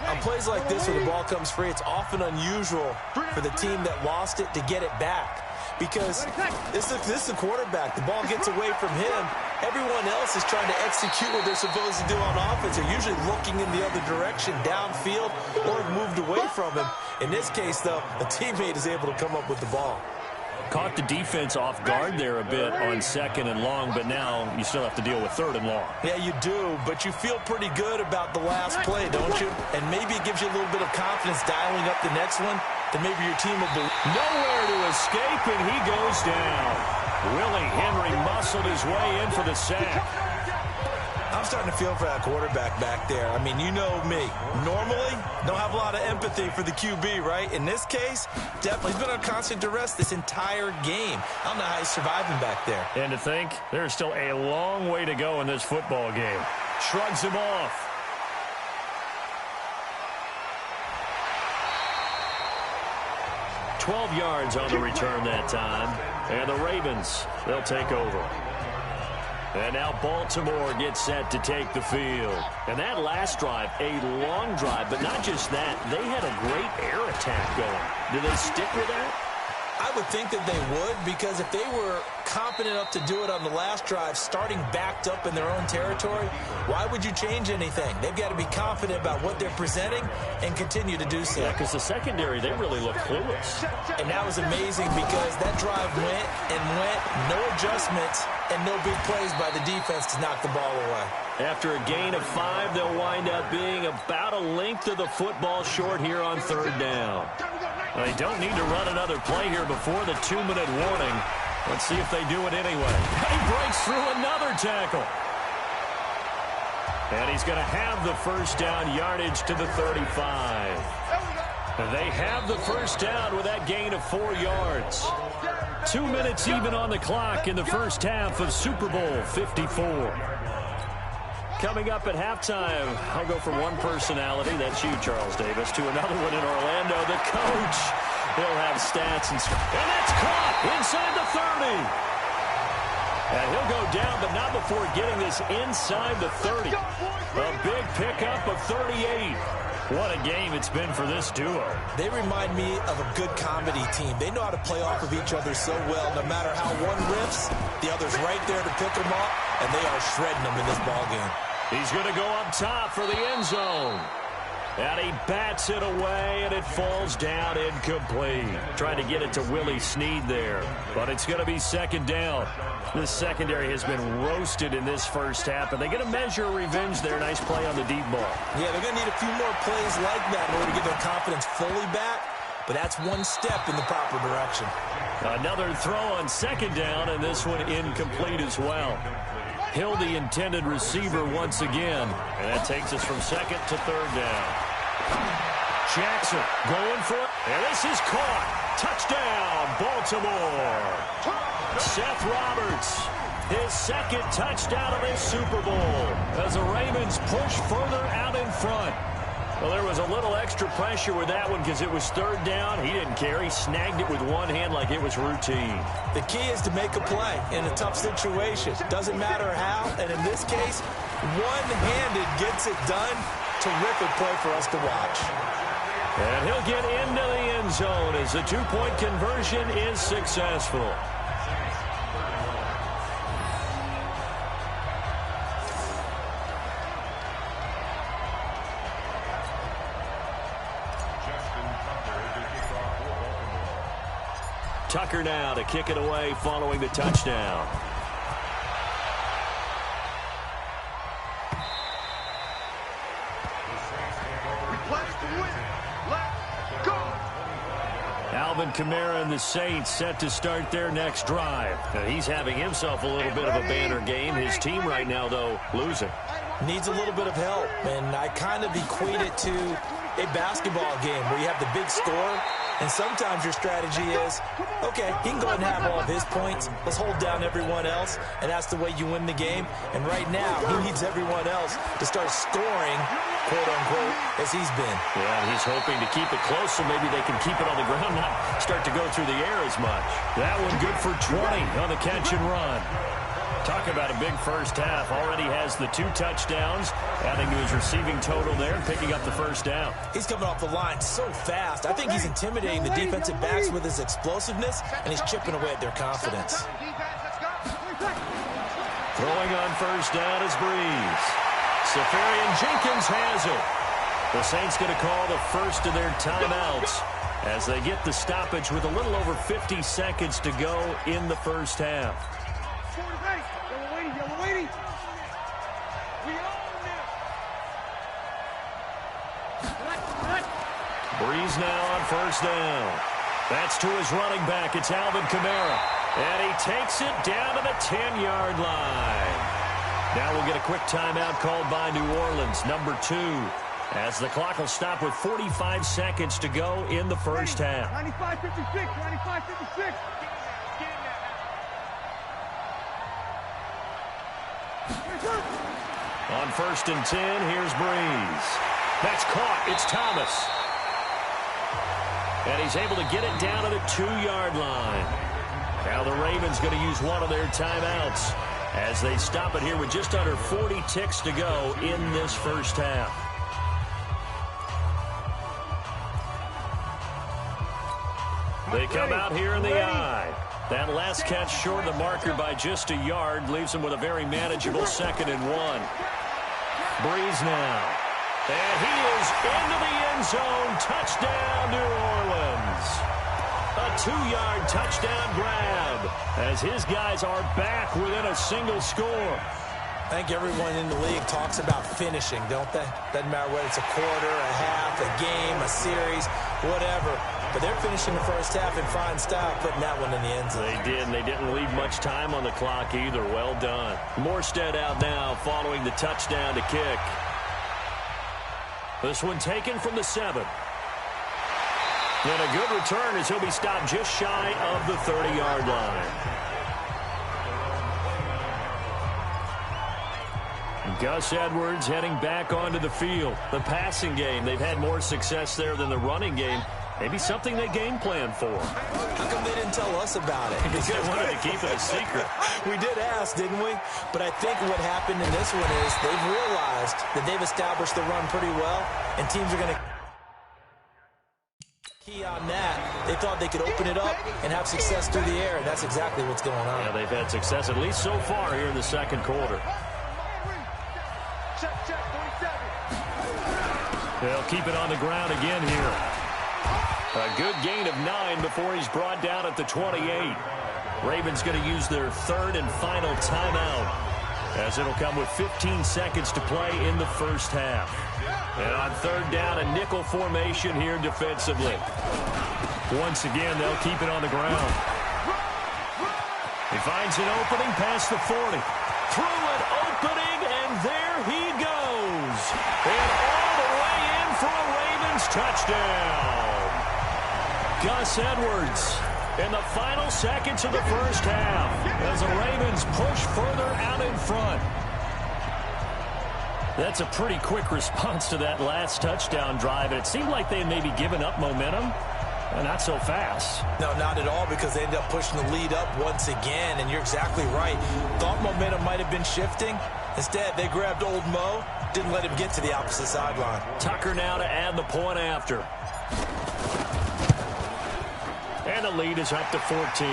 On plays like this where the ball comes free, it's often unusual for the team that lost it to get it back. Because this is the quarterback. The ball gets away from him. Everyone else is trying to execute what they're supposed to do on offense. They're usually looking in the other direction, downfield, or have moved away from him. In this case, though, a teammate is able to come up with the ball. Caught the defense off guard there a bit on 2nd and long, but now you still have to deal with 3rd and long. Yeah, you do, but you feel pretty good about the last play, don't you? And maybe it gives you a little bit of confidence dialing up the next one, that maybe your team will believe. Nowhere to escape, and he goes down. Willie Henry muscled his way in for the sack. I'm starting to feel for that quarterback back there. I mean, you know me. Normally, don't have a lot of empathy for the QB, right? In this case, definitely he's been on constant duress this entire game. I don't know how he's surviving back there. And to think, there's still a long way to go in this football game. Shrugs him off. "12 yards on the return that time. And the Ravens, they'll take over. And now Baltimore gets set to take the field. And that last drive, a long drive, but not just that. They had a great air attack going. Do they stick with that? I would think that they would, because if they were confident enough to do it on the last drive, starting backed up in their own territory, why would you change anything? They've got to be confident about what they're presenting and continue to do so. Yeah, because the secondary, they really look clueless. And that was amazing because that drive went and went, no adjustments, and no big plays by the defense to knock the ball away. After a gain of 5, they'll wind up being about a length of the football short here on 3rd down. They don't need to run another play here before the 2-minute warning. Let's see if they do it anyway. He breaks through another tackle. And he's going to have the first down yardage to the 35. They have the first down with that gain of 4 yards. 2 minutes even on the clock in the first half of Super Bowl 54. Coming up at halftime, I'll go from one personality, that's you, Charles Davis, to another one in Orlando, the coach. He'll have stats and that's caught inside the 30. And he'll go down, but not before getting this inside the 30. A big pickup of 38. What a game it's been for this duo. They remind me of a good comedy team. They know how to play off of each other so well. No matter how one riffs, the other's right there to pick them up, and they are shredding them in this ballgame. He's going to go up top for the end zone. And he bats it away, and it falls down incomplete. Trying to get it to Willie Snead there. But it's going to be 2nd down. This secondary has been roasted in this first half, and they're going to measure revenge there. Nice play on the deep ball. Yeah, they're going to need a few more plays like that in order to get their confidence fully back. But that's one step in the proper direction. Another throw on 2nd down, and this one incomplete as well. Hill, the intended receiver once again. And that takes us from 2nd to 3rd down. Jackson going for it. And this is caught. Touchdown, Baltimore. Seth Roberts, his 2nd touchdown of this Super Bowl as the Ravens push further out in front. Well, there was a little extra pressure with that one because it was 3rd down. He didn't care. He snagged it with one hand like it was routine. The key is to make a play in a tough situation. Doesn't matter how, and in this case, one-handed gets it done. Terrific play for us to watch. And he'll get into the end zone as the 2-point conversion is successful. Tucker now to kick it away following the touchdown. Alvin Kamara and the Saints set to start their next drive. Now he's having himself a little bit of a banner game. His team right now, though, losing. Needs a little bit of help, and I kind of equate it to a basketball game where you have the big score. And sometimes your strategy is, okay, he can go ahead and have all of his points. Let's hold down everyone else, and that's the way you win the game. And right now, he needs everyone else to start scoring, quote-unquote, as he's been. Yeah, and he's hoping to keep it close so maybe they can keep it on the ground, not start to go through the air as much. That one good for 20 on the catch and run. Talk about a big first half. Already has the 2 touchdowns, adding to his receiving total there and picking up the first down. He's coming off the line so fast. I think he's intimidating the defensive backs with his explosiveness, and he's chipping away at their confidence. Throwing on first down is Breeze. Safarian Jenkins has it. The Saints going to call the first of their timeouts as they get the stoppage with a little over 50 seconds to go in the first half. Breeze now on first down. That's to his running back. It's Alvin Kamara. And he takes it down to the 10-yard line. Now we'll get a quick timeout called by New Orleans, number 2, as the clock will stop with 45 seconds to go in the first half. 95-56, 95-56. On 1st and 10, here's Breeze. That's caught. It's Thomas. And he's able to get it down to the 2-yard line. Now the Ravens going to use one of their timeouts as they stop it here with just under 40 ticks to go in this first half. They come out here in the eye. That last catch short of the marker by just a yard leaves them with a very manageable 2nd and 1. Breeze now. And he is into the end zone. Touchdown, New Orleans. A 2-yard touchdown grab as his guys are back within a single score. I think everyone in the league talks about finishing, don't they? Doesn't matter whether it's a quarter, a half, a game, a series, whatever. But they're finishing the first half in fine style, putting that one in the end zone. They did, and they didn't leave much time on the clock either. Well done. Morstead out now following the touchdown to kick. This one taken from the 7. And a good return as he'll be stopped just shy of the 30-yard line. Gus Edwards heading back onto the field. The passing game, they've had more success there than the running game. Maybe something they game plan for. How come they didn't tell us about it? Because they wanted to keep it a secret. We did ask, didn't we? But I think what happened in this one is they've realized that they've established the run pretty well, and teams are going to key on that. They thought they could open it up and have success through the air, and that's exactly what's going on. Yeah, they've had success, at least so far, here in the second quarter. Check, 27. They'll keep it on the ground again here. A good gain of 9 before he's brought down at the 28. Ravens going to use their 3rd and final timeout, as it'll come with 15 seconds to play in the first half. And on 3rd down, a nickel formation here defensively. Once again, they'll keep it on the ground. He finds an opening past the 40. Through an opening, and there he goes. And all the way in for a Ravens touchdown. Gus Edwards in the final seconds of the first half as the Ravens push further out in front. That's a pretty quick response to that last touchdown drive. And it seemed like they had maybe given up momentum. Not so fast. No, not at all, because they ended up pushing the lead up once again, and you're exactly right. Thought momentum might have been shifting. Instead, they grabbed old Mo, didn't let him get to the opposite sideline. Tucker now to add the point after. And the lead is up to 14.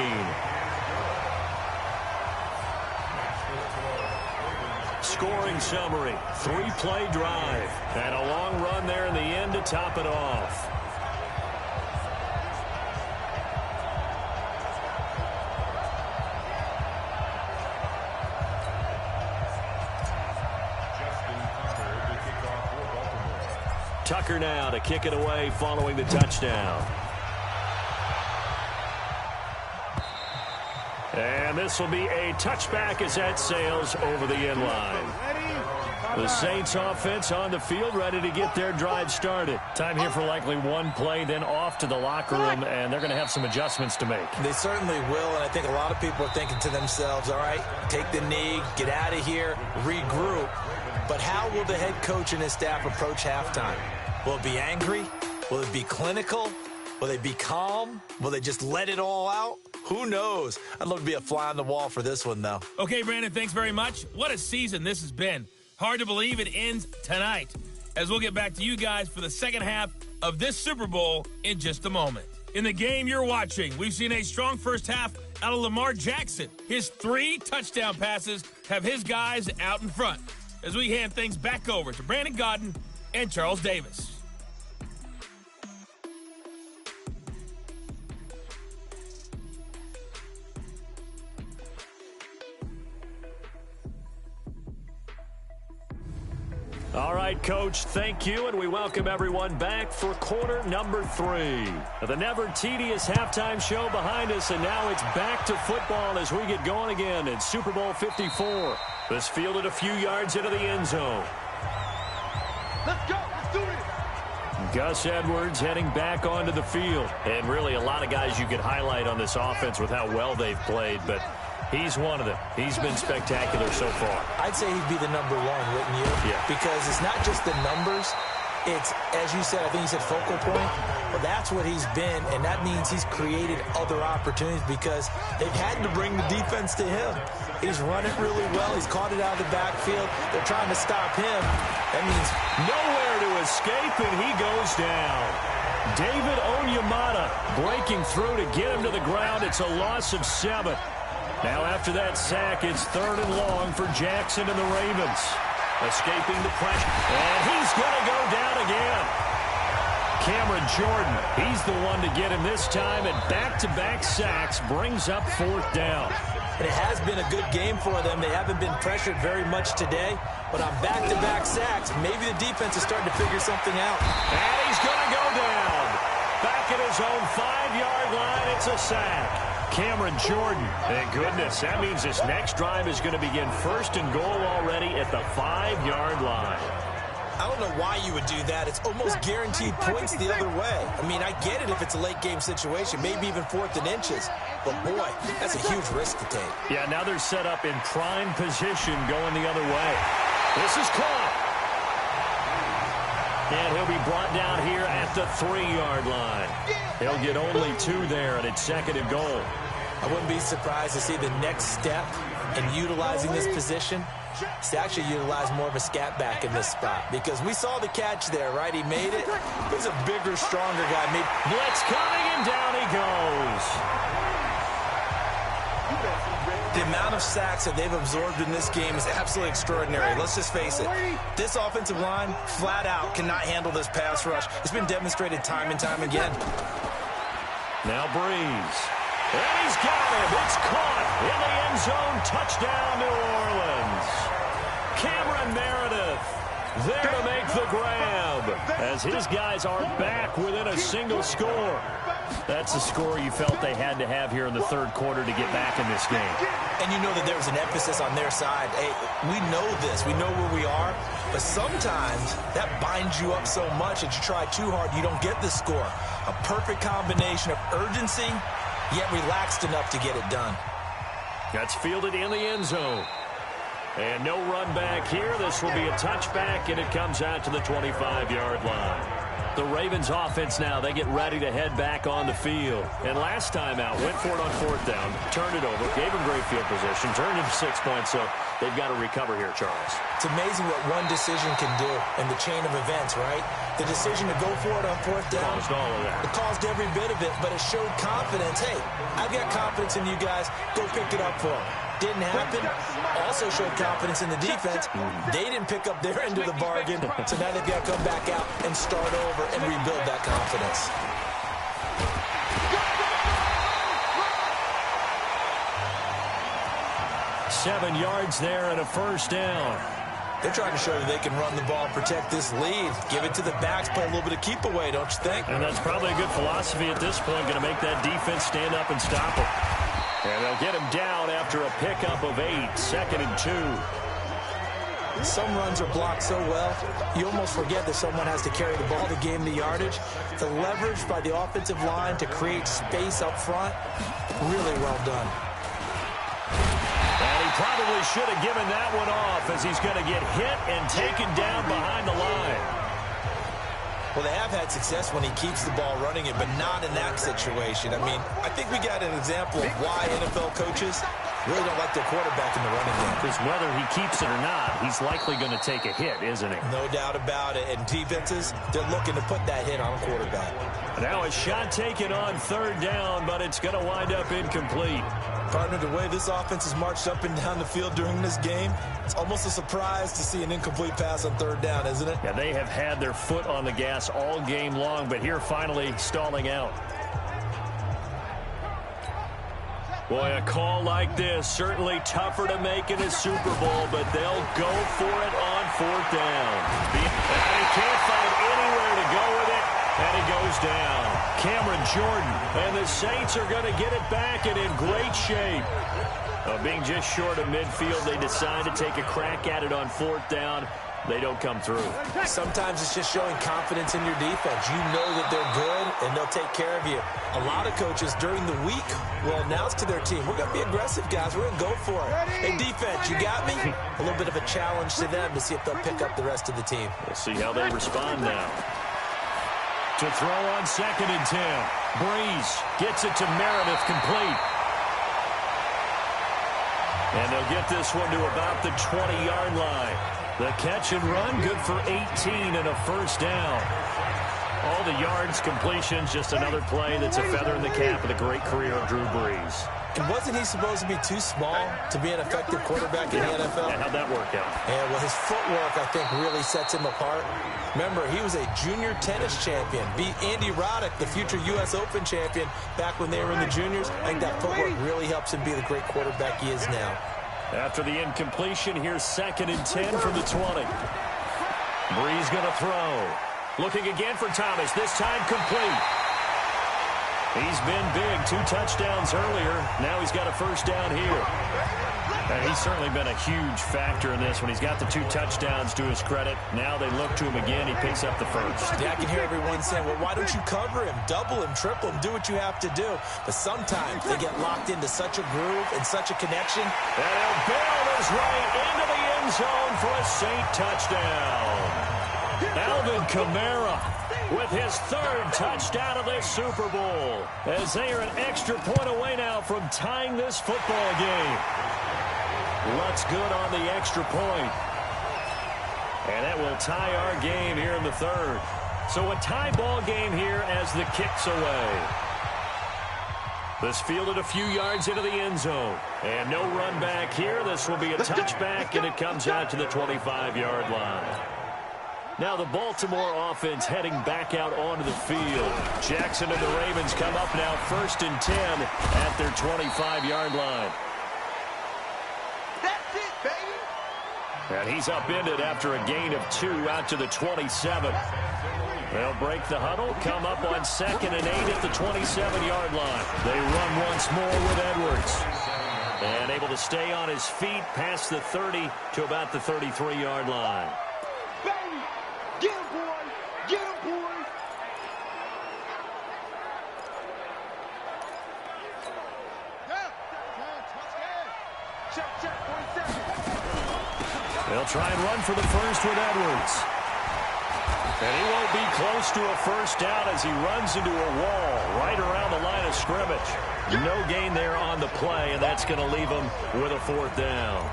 Scoring summary, 3-play drive, and a long run there in the end to top it off. Tucker now to kick it away following the touchdown. And this will be a touchback as that sails over the end line. The Saints offense on the field, ready to get their drive started. Time here for likely one play, then off to the locker room, and they're going to have some adjustments to make. They certainly will, and I think a lot of people are thinking to themselves, all right, take the knee, get out of here, regroup. But how will the head coach and his staff approach halftime? Will it be angry? Will it be clinical? Will they be calm? Will they just let it all out? Who knows? I'd love to be a fly on the wall for this one, though. Okay, Brandon, thanks very much. What a season this has been. Hard to believe it ends tonight, as we'll get back to you guys for the second half of this Super Bowl in just a moment. In the game you're watching, we've seen a strong first half out of Lamar Jackson. His 3 touchdown passes have his guys out in front, as we hand things back over to Brandon Godden and Charles Davis. All right, Coach, thank you, and we welcome everyone back for quarter number 3. The never-tedious halftime show behind us, and now it's back to football as we get going again in Super Bowl 54. This fielded a few yards into the end zone. Let's go. Let's do it. Gus Edwards heading back onto the field. And really a lot of guys you could highlight on this offense with how well they've played, but he's one of them. He's been spectacular so far. I'd say he'd be the number one, wouldn't you? Yeah. Because it's not just the numbers. It's, as you said, I think you said focal point. Well, that's what he's been, and that means he's created other opportunities because they've had to bring the defense to him. He's run it really well. He's caught it out of the backfield. They're trying to stop him. That means nowhere to escape, and he goes down. David Onyemata breaking through to get him to the ground. It's a loss of 7. Now after that sack, it's 3rd and long for Jackson and the Ravens. Escaping the pressure, and he's going to go down again. Cameron Jordan, he's the one to get him this time, and back-to-back sacks brings up 4th down. And it has been a good game for them. They haven't been pressured very much today, but on back-to-back sacks, maybe the defense is starting to figure something out. And he's going to go down. Back at his own 5-yard line, it's a sack. Cameron Jordan, thank goodness. That means this next drive is going to begin 1st and goal already at the 5-yard line. I don't know why you would do that. It's almost guaranteed points the other way. I mean, I get it if it's a late-game situation, maybe even 4th and inches. But, boy, that's a huge risk to take. Yeah, now they're set up in prime position going the other way. This is caught. And he'll be brought down here at the 3-yard line. He'll get only 2 there, and it's 2nd and goal. I wouldn't be surprised to see the next step in utilizing this position is to actually utilize more of a scat back in this spot. Because we saw the catch there, right? He made it. He's a bigger, stronger guy. Blitz coming, and down he goes. The amount of sacks that they've absorbed in this game is absolutely extraordinary. Let's just face it. This offensive line, flat out, cannot handle this pass rush. It's been demonstrated time and time again. Now Breeze. And he's got him. It's caught in the end zone. Touchdown, New Orleans. Cameron Meredith there to make the grab as his guys are back within a single score. That's the score you felt they had to have here in the 3rd quarter to get back in this game. And you know that there was an emphasis on their side. Hey, we know this. We know where we are. But sometimes that binds you up so much that you try too hard, you don't get the score. A perfect combination of urgency, yet relaxed enough to get it done. That's fielded in the end zone. And no run back here. This will be a touchback, and it comes out to the 25-yard line. The Ravens offense now, they get ready to head back on the field. And last time out, went for it on 4th down, turned it over, gave them great field position, turned into 6 points, so they've got to recover here, Charles. It's amazing what one decision can do in the chain of events, right? The decision to go for it on 4th down. Caused all of that. It caused every bit of it, but it showed confidence. Hey, I've got confidence in you guys. Go pick it up for them. Didn't happen. Also showed confidence in the defense. They didn't pick up their end of the bargain, so now they've got to come back out and start over and rebuild that confidence. Seven yards there and a 1st down. They're trying to show that they can run the ball, protect this lead, give it to the backs, play a little bit of keep away, don't you think? And that's probably a good philosophy at this point, going to make that defense stand up and stop them. And they'll get him down after a pickup of 8, 2nd and 2. Some runs are blocked so well, you almost forget that someone has to carry the ball to gain the yardage. The leverage by the offensive line to create space up front, really well done. And he probably should have given that one off as he's going to get hit and taken down behind the line. Well, they have had success when he keeps the ball running it, but not in that situation. I mean, I think we got an example of why NFL coaches really don't like their quarterback in the running game. Because whether he keeps it or not, he's likely going to take a hit, isn't he? No doubt about it. And defenses, they're looking to put that hit on a quarterback. Now a shot taken on 3rd down, but it's going to wind up incomplete. Partner, the way this offense has marched up and down the field during this game, it's almost a surprise to see an incomplete pass on 3rd down, isn't it? Yeah, they have had their foot on the gas all game long, but here finally stalling out. Boy, a call like this, certainly tougher to make in a Super Bowl, but they'll go for it on 4th down. And he can't find anywhere to go with it, and he goes goes down. Cameron Jordan. And the Saints are going to get it back and in great shape. Being just short of midfield, they decide to take a crack at it on 4th down. They don't come through. Sometimes it's just showing confidence in your defense. You know that they're good, and they'll take care of you. A lot of coaches during the week will announce to their team, we're going to be aggressive, guys. We're going to go for it. Hey, defense, you got me? A little bit of a challenge to them to see if they'll pick up the rest of the team. We'll see how they respond now. To throw on 2nd and 10. Breeze gets it to Meredith complete. And they'll get this one to about the 20-yard line. The catch and run, good for 18 and a 1st down. All the yards, completions, just another play that's a feather in the cap of the great career of Drew Brees. And wasn't he supposed to be too small to be an effective quarterback in the NFL? Yeah, how'd that work out? Yeah, well, his footwork, I think, really sets him apart. Remember, he was a junior tennis champion, beat Andy Roddick, the future U.S. Open champion, back when they were in the juniors. I think that footwork really helps him be the great quarterback he is now. After the incompletion, here's 2nd and 10 from the 20. Breeze going to throw. Looking again for Thomas, this time complete. He's been big, 2 touchdowns earlier. Now he's got a 1st down here. And he's certainly been a huge factor in this when he's got the 2 touchdowns to his credit. Now they look to him again. He picks up the 1st. Yeah, I can hear everyone saying, well, why don't you cover him, double him, triple him, do what you have to do. But sometimes they get locked into such a groove and such a connection. And he'll bail this right into the end zone for a Saint touchdown. Alvin Kamara with his 3rd touchdown of this Super Bowl, as they are an extra point away now from tying this football game. Lutz good on the extra point. And that will tie our game here in the 3rd. So a tie ball game here as the kick's away. This fielded a few yards into the end zone. And no run back here. This will be a touchback, and it comes out to the 25-yard line. Now the Baltimore offense heading back out onto the field. Jackson and the Ravens come up now 1st and 10 at their 25-yard line. That's it, baby. And he's upended after a gain of 2 out to the 27. They'll break the huddle, come up on 2nd and 8 at the 27-yard line. They run once more with Edwards. And able to stay on his feet past the 30 to about the 33-yard line. Baby, get him, boy. Get him, boy. Yeah. Check, 47. They'll try and run for the 1st with Edwards. And he won't be close to a 1st down as he runs into a wall right around the line of scrimmage. No gain there on the play, and that's going to leave him with a 4th down.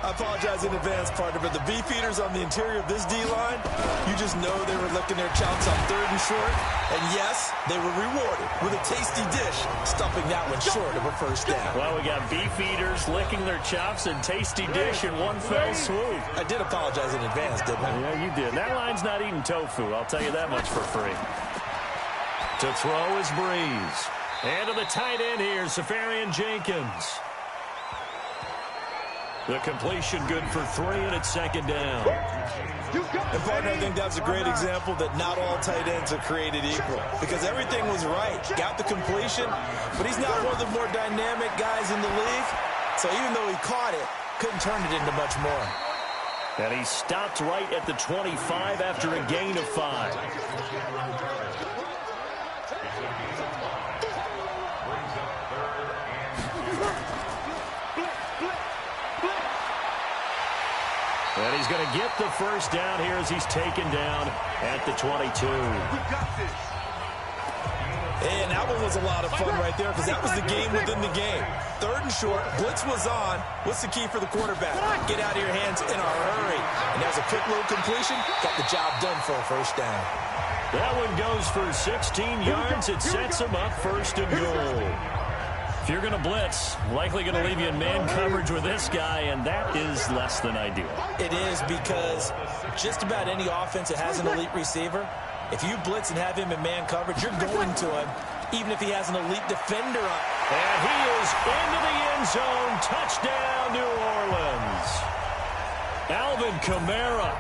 I apologize in advance, partner, but the beefeaters on the interior of this D-line, you just know they were licking their chops on 3rd and short. And yes, they were rewarded with a tasty dish, stuffing that one short of a 1st down. Well, we got beefeaters licking their chops and tasty dish in one fell swoop. I did apologize in advance, didn't I? Yeah, you did. That line's not eating tofu, I'll tell you that much for free. To throw is Breeze. And to the tight end here, Safarian Jenkins. The completion good for 3, and it's 2nd down. And, partner, I think that's a great example that not all tight ends are created equal. Because everything was right. Got the completion, but he's not one of the more dynamic guys in the league. So even though he caught it, couldn't turn it into much more. And he stopped right at the 25 after a gain of 5. And he's going to get the 1st down here as he's taken down at the 22. We got this. And that one was a lot of fun right there because that was the game within the game. 3rd and short, blitz was on. What's the key for the quarterback? Get out of your hands in a hurry. And there's a quick little completion. Got the job done for a 1st down. That one goes for 16 yards. It sets him up 1st and goal. If you're going to blitz, likely going to leave you in man coverage with this guy, and that is less than ideal. It is because just about any offense that has an elite receiver, if you blitz and have him in man coverage, you're going to him, even if he has an elite defender up. And he is into the end zone. Touchdown, New Orleans. Alvin Kamara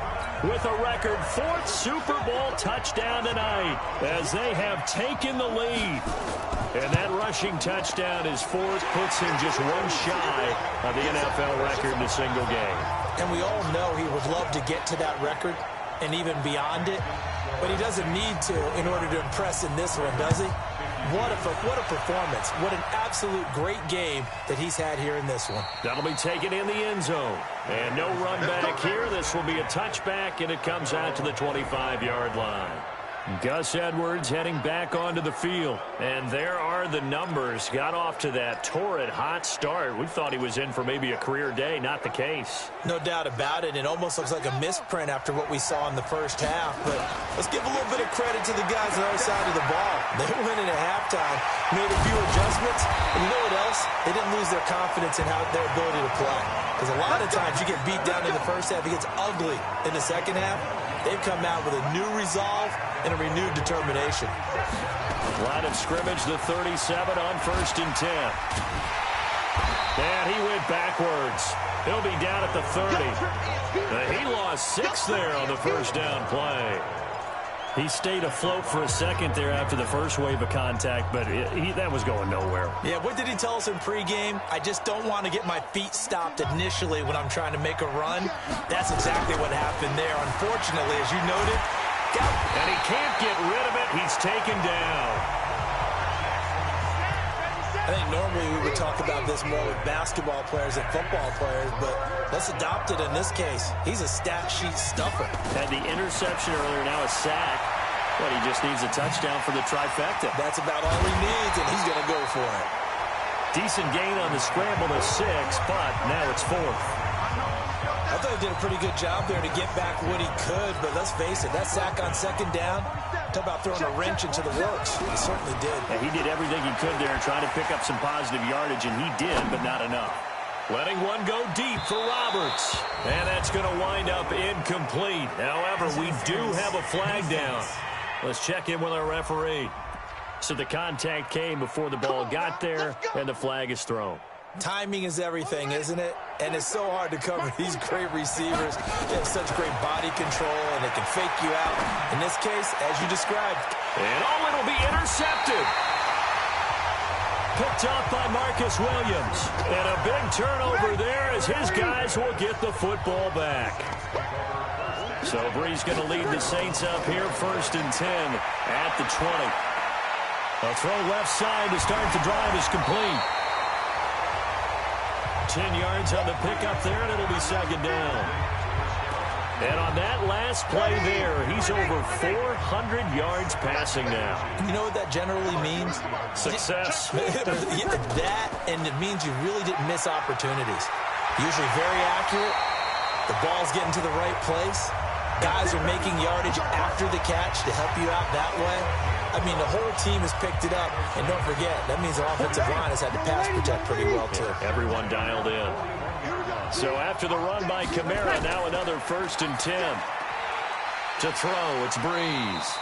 with a record 4th Super Bowl touchdown tonight as they have taken the lead. And that rushing touchdown is 4th, puts him just one shy of the NFL record in a single game. And we all know he would love to get to that record and even beyond it, but he doesn't need to in order to impress in this one, does he? What a performance. What an absolute great game that he's had here in this one. That'll be taken in the end zone. And no run back here. This will be a touchback, and it comes out to the 25-yard line. Gus Edwards heading back onto the field. And there are the numbers. Got off to that torrid hot start. We thought he was in for maybe a career day. Not the case. No doubt about it. It almost looks like a misprint after what we saw in the first half. But let's give a little bit of credit to the guys on the other side of the ball. They went in at halftime, made a few adjustments. And you know what else? They didn't lose their confidence in their ability to play. Because a lot of times you get beat down in the first half. It gets ugly in the second half. They've come out with a new resolve and a renewed determination. Line of scrimmage, the 37 on 1st and 10. And he went backwards. He'll be down at the 30. He lost 6 there on the first down play. He stayed afloat for a second there after the first wave of contact, but that was going nowhere. Yeah, what did he tell us in pregame? I just don't want to get my feet stopped initially when I'm trying to make a run. That's exactly what happened there. Unfortunately, as you noted, and he can't get rid of it. He's taken down. I think normally we would talk about this more with basketball players and football players, but let's adopt it in this case. He's a stat sheet stuffer. Had the interception earlier, now a sack. But he just needs a touchdown for the trifecta. That's about all he needs, and he's going to go for it. Decent gain on the scramble to 6, but now it's 4th. I thought he did a pretty good job there to get back what he could, but let's face it, that sack on 2nd down, talk about throwing a wrench into the works. He certainly did. And he did everything he could there trying to pick up some positive yardage, and he did, but not enough. Letting one go deep for Roberts. And that's going to wind up incomplete. However, we do have a flag down. Let's check in with our referee. So the contact came before the ball got there, and the flag is thrown. Timing is everything, isn't it? And it's so hard to cover these great receivers. They have such great body control, and they can fake you out. In this case, as you described. And it'll be intercepted. Picked up by Marcus Williams. And a big turnover there as his guys will get the football back. So Bree's going to lead the Saints up here, 1st and 10 at the 20. A throw left side to start the drive is complete. 10 yards on the pickup there, and it'll be 2nd down. And on that last play there, he's over 400 yards passing now. You know what that generally means? Success. That, and it means you really didn't miss opportunities. Usually very accurate. The ball's getting to the right place. Guys are making yardage after the catch to help you out that way. I mean, the whole team has picked it up. And don't forget, that means the offensive line has had to pass protect pretty well, too. Yeah, everyone dialed in. So after the run by Kamara, now another 1st and 10. To throw, it's Breeze.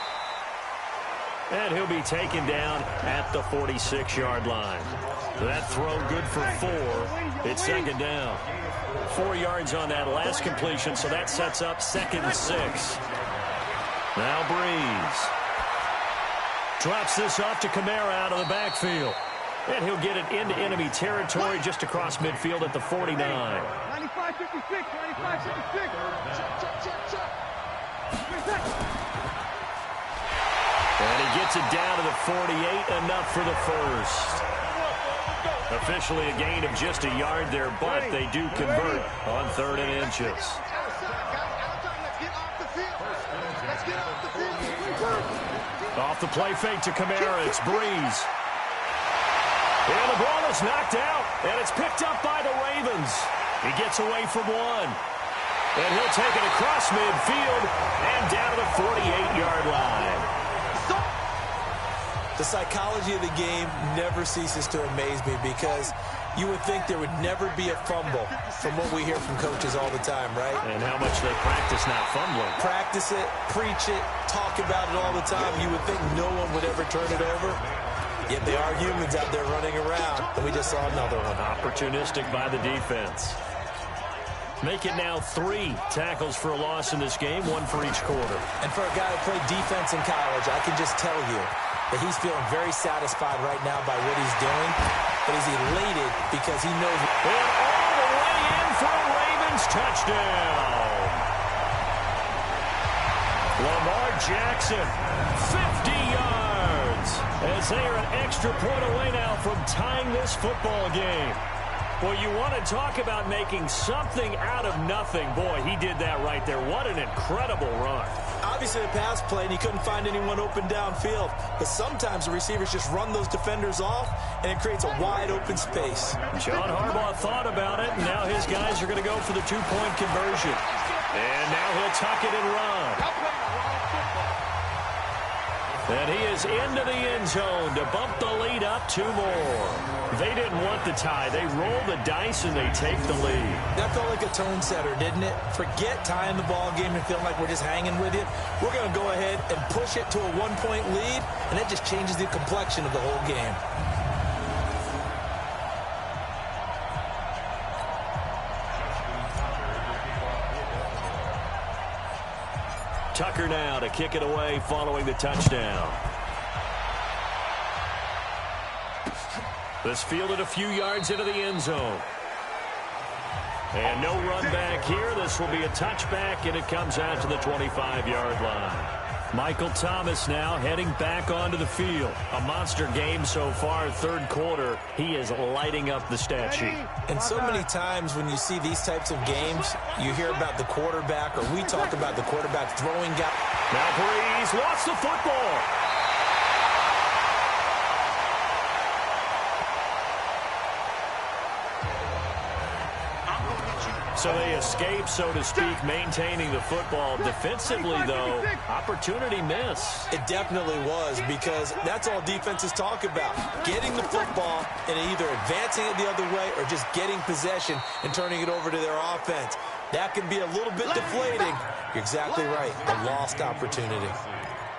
And he'll be taken down at the 46-yard line. That throw good for 4. It's 2nd down. 4 yards on that last completion, so that sets up 2nd and 6. Now Breeze. Drops this off to Kamara out of the backfield. And he'll get it into enemy territory just across midfield at the 49. 95-56, 95-56. And he gets it down to the 48, enough for the first. Officially a gain of just a yard there, but they do convert on 3rd and inches. Off the play fake to Kamara, it's Breeze. And the ball is knocked out, and it's picked up by the Ravens. He gets away from one. And he'll take it across midfield and down to the 48-yard line. The psychology of the game never ceases to amaze me because you would think there would never be a fumble from what we hear from coaches all the time, right? And how much they practice not fumbling. Practice it, preach it, talk about it all the time. You would think no one would ever turn it over. Yet they are humans out there running around, and we just saw another one. Opportunistic by the defense. Make it now 3 tackles for a loss in this game, 1 for each quarter. And for a guy who played defense in college, I can just tell you that he's feeling very satisfied right now by what he's doing, but he's elated because he knows. And all the way in for a Ravens touchdown. Lamar Jackson, 50 yards, as they are an extra point away now from tying this football game. Well, you want to talk about making something out of nothing. Boy, he did that right there. What an incredible run. Obviously a pass play, and he couldn't find anyone open downfield. But sometimes the receivers just run those defenders off, and it creates a wide open space. John Harbaugh thought about it, and now his guys are going to go for the 2-point conversion. And now he'll tuck it and run. And he is into the end zone to bump the lead up 2 more. They didn't want the tie. They roll the dice and they take the lead. That felt like a tone setter, didn't it? Forget tying the ball game and feeling like we're just hanging with you. We're going to go ahead and push it to a 1-point lead, and that just changes the complexion of the whole game. Tucker now to kick it away following the touchdown. This fielded a few yards into the end zone. And no run back here. This will be a touchback, and it comes out to the 25-yard line. Michael Thomas now heading back onto the field. A monster game so far, 3rd quarter. He is lighting up the stat sheet. And so many times when you see these types of games, you hear about the quarterback, or we talk about the quarterback throwing guy. Now Breeze lost the football. So they escape, so to speak, maintaining the football. Defensively, though, opportunity miss. It definitely was, because that's all defenses talk about. Getting the football and either advancing it the other way or just getting possession and turning it over to their offense. That can be a little bit deflating. You're exactly right. A lost opportunity.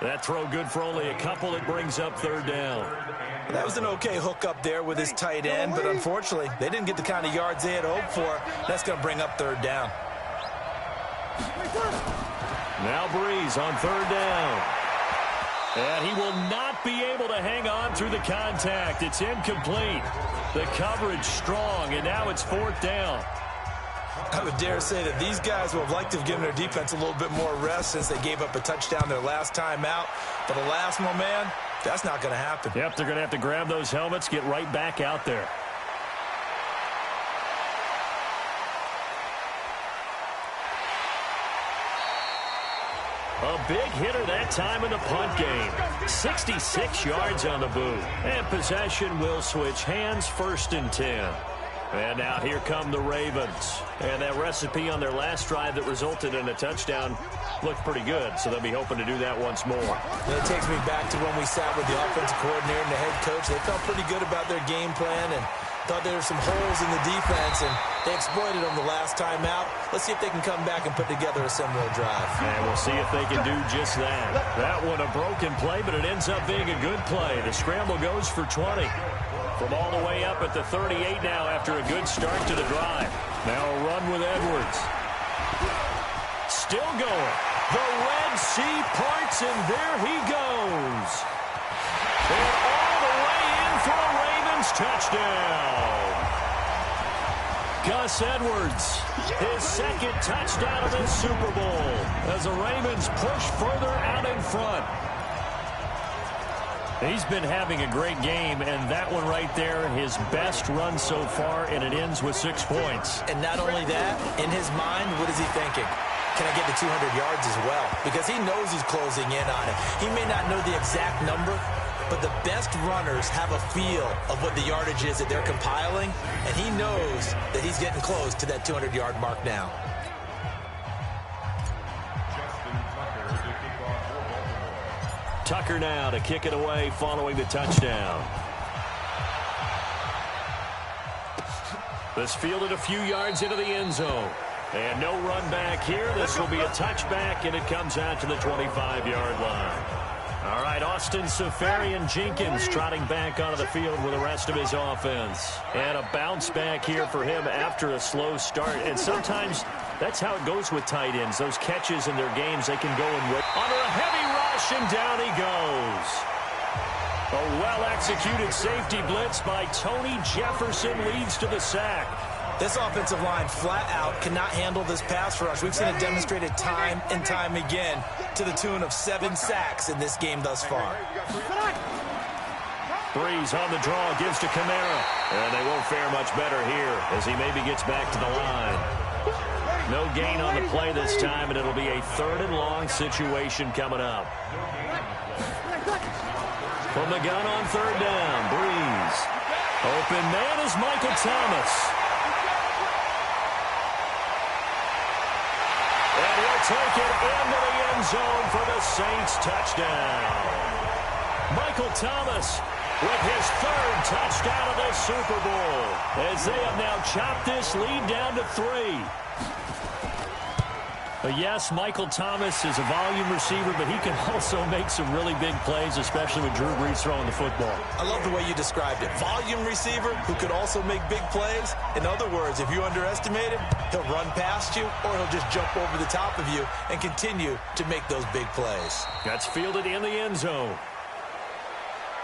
That throw good for only a couple. It brings up 3rd down. That was an okay hook up there with his tight end, but unfortunately, they didn't get the kind of yards they had hoped for. That's going to bring up 3rd down. Now Breeze on 3rd down. And he will not be able to hang on through the contact. It's incomplete. The coverage strong, and now it's 4th down. I would dare say that these guys would have liked to have given their defense a little bit more rest since they gave up a touchdown their last time out. But alas, my man, that's not going to happen. Yep, they're going to have to grab those helmets, get right back out there. A big hitter that time in the punt game. 66 yards on the boot. And possession will switch hands, 1st and 10. And now here come the Ravens. And that recipe on their last drive that resulted in a touchdown looked pretty good, so they'll be hoping to do that once more. And it takes me back to when we sat with the offensive coordinator and the head coach. They felt pretty good about their game plan and thought there were some holes in the defense, and they exploited them the last time out. Let's see if they can come back and put together a similar drive. And we'll see if they can do just that. That one a broken play, but it ends up being a good play. The scramble goes for 20. From all the way up at the 38 now after a good start to the drive. Now a run with Edwards. Still going. The Red Sea parts, and there he goes. And all the way in for a Ravens touchdown. Gus Edwards, his 2nd touchdown of the Super Bowl as the Ravens push further out in front. He's been having a great game, and that one right there, his best run so far, and it ends with 6 points. And not only that, in his mind, what is he thinking? Can I get to 200 yards as well? Because he knows he's closing in on it. He may not know the exact number, but the best runners have a feel of what the yardage is that they're compiling, and he knows that he's getting close to that 200-yard mark now. Tucker now to kick it away following the touchdown. This fielded a few yards into the end zone. And no run back here. This will be a touchback, and it comes out to the 25-yard line. All right, Austin Seferian-Jenkins trotting back onto the field with the rest of his offense. And a bounce back here for him after a slow start. And sometimes that's how it goes with tight ends. Those catches in their games, they can go and win. Under a heavy rush, and down he goes. A well-executed safety blitz by Tony Jefferson leads to the sack. This offensive line flat out cannot handle this pass rush. We've seen it demonstrated time and time again to the tune of 7 sacks in this game thus far. Breeze on the draw, gives to Kamara. And they won't fare much better here as he maybe gets back to the line. No gain on the play this time, and it'll be a 3rd and long situation coming up. From the gun on 3rd down, Breeze. Open man is Michael Thomas. And he'll take it into the end zone for the Saints touchdown. Michael Thomas with his 3rd touchdown of the Super Bowl as they have now chopped this lead down to 3. But yes, Michael Thomas is a volume receiver, but he can also make some really big plays, especially with Drew Brees throwing the football. I love the way you described it. Volume receiver who could also make big plays. In other words, if you underestimate him, he'll run past you or he'll just jump over the top of you and continue to make those big plays. That's fielded in the end zone.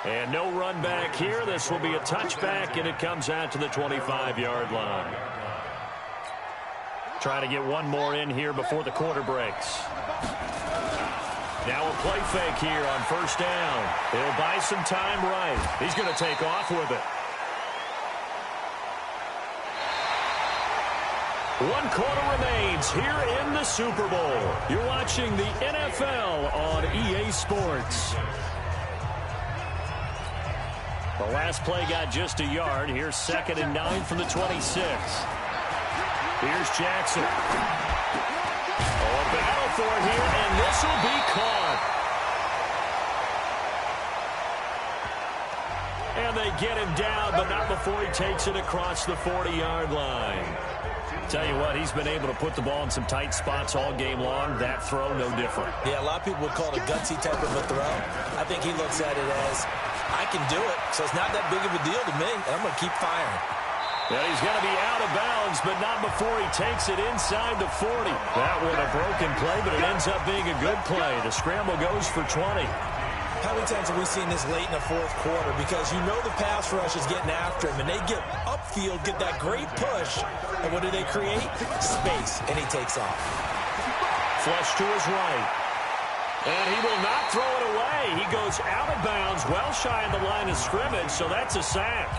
And no run back here. This will be a touchback, and it comes out to the 25-yard line. Trying to get one more in here before the quarter breaks. Now a play fake here on 1st down. He'll buy some time right. He's going to take off with it. 1 quarter remains here in the Super Bowl. You're watching the NFL on EA Sports. The last play got just a yard. Here's 2nd and 9 from the 26. Here's Jackson. Oh, a battle for it here, and this will be caught. And they get him down, but not before he takes it across the 40-yard line. Tell you what, he's been able to put the ball in some tight spots all game long. That throw, no different. Yeah, a lot of people would call it a gutsy type of a throw. I think he looks at it as, I can do it, so it's not that big of a deal to me, and I'm going to keep firing. Well, he's going to be out of bounds, but not before he takes it inside the 40. That one a broken play, but it ends up being a good play. The scramble goes for 20. How many times have we seen this late in the 4th quarter? Because you know the pass rush is getting after him, and they get upfield, get that great push, and what do they create? Space, and he takes off. Flush to his right. And he will not throw it away. He goes out of bounds, well shy of the line of scrimmage, so that's a sack.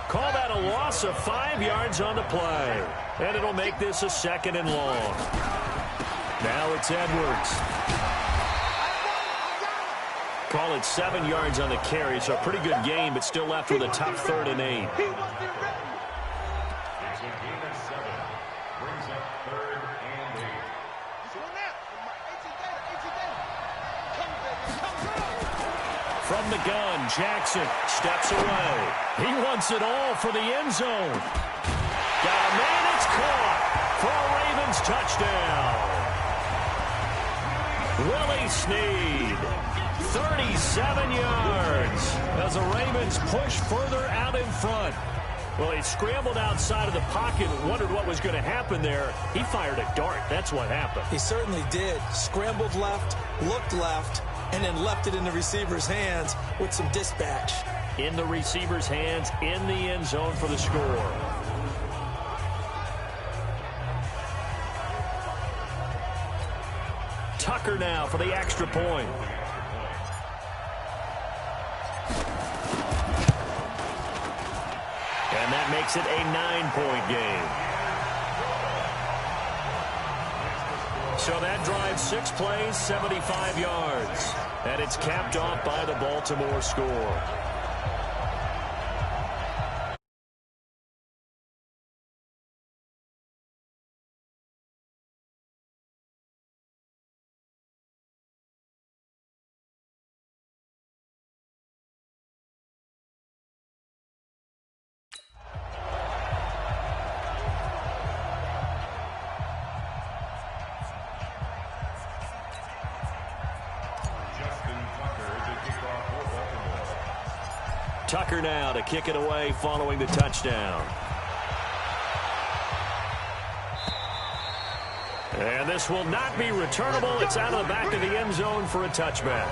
Call that a loss of 5 yards on the play. And it'll make this a 2nd and long. Now it's Edwards. Call it 7 yards on the carry, so a pretty good game, but still left with a tough 3rd and 8. From the gun, Jackson steps away. He wants it all for the end zone. Got a man, it's caught for a Ravens touchdown. Willie Snead, 37 yards as the Ravens push further out in front. Well, he scrambled outside of the pocket and wondered what was going to happen there. He fired a dart. That's what happened. He certainly did. Scrambled left, looked left, and then left it in the receiver's hands with some dispatch. In the receiver's hands, in the end zone for the score. Tucker now for the extra point. And that makes it a 9-point game. So that drives 6 plays, 75 yards. And it's capped off by the Baltimore score. Tucker now to kick it away following the touchdown. And this will not be returnable. It's out of the back of the end zone for a touchback.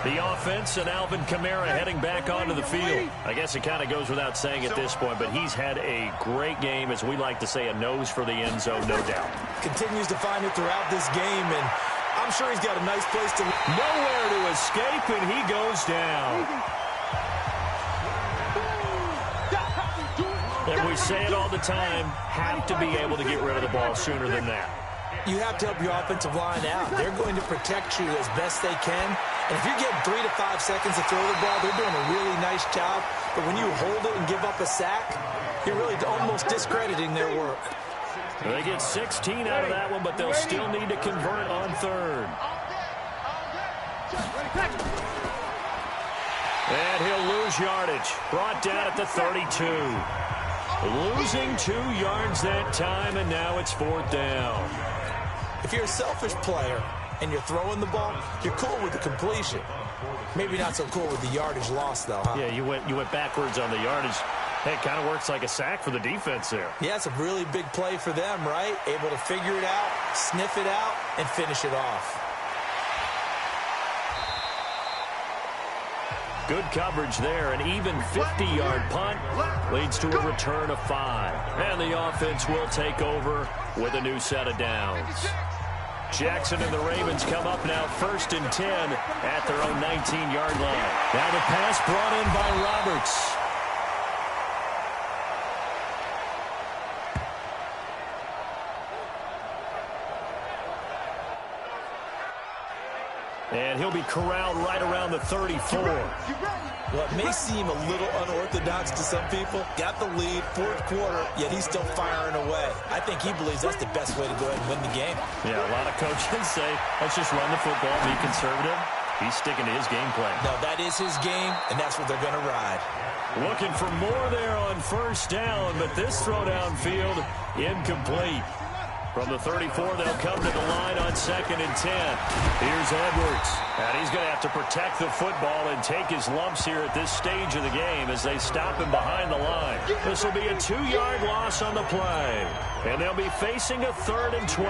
The offense and Alvin Kamara heading back onto the field. I guess it kind of goes without saying at this point, but he's had a great game, as we like to say, a nose for the end zone, no doubt. Continues to find it throughout this game, and I'm sure he's got a nice place to... Nowhere to escape, and he goes down. And we say it all the time, have to be able to get rid of the ball sooner than that. You have to help your offensive line out. They're going to protect you as best they can. And if you're getting 3 to 5 seconds to throw the ball, they're doing a really nice job. But when you hold it and give up a sack, you're really almost discrediting their work. They get 16 out of that one, but they'll still need to convert on third. And he'll lose yardage. Brought down at the 32. Losing 2 yards that time, and now it's 4th down. If you're a selfish player and you're throwing the ball, you're cool with the completion. Maybe not so cool with the yardage loss, though, huh? Yeah, you went backwards on the yardage. Hey, it kind of works like a sack for the defense there. Yeah, it's a really big play for them, right? Able to figure it out, sniff it out, and finish it off. Good coverage there. An even 50-yard punt leads to a return of 5. And the offense will take over with a new set of downs. Jackson and the Ravens come up now 1st and 10 at their own 19-yard line. Now the pass brought in by Roberts. And he'll be corralled right around the 34. What may seem a little unorthodox to some people, got the lead, 4th quarter, yet he's still firing away. I think he believes that's the best way to go ahead and win the game. Yeah, a lot of coaches say, let's just run the football, be conservative. He's sticking to his game plan. No, that is his game, and that's what they're going to ride. Looking for more there on 1st down, but this throw downfield incomplete. From the 34, they'll come to the line on 2nd and 10. Here's Edwards. And he's going to have to protect the football and take his lumps here at this stage of the game as they stop him behind the line. This will be a 2-yard loss on the play. And they'll be facing a 3rd and 12.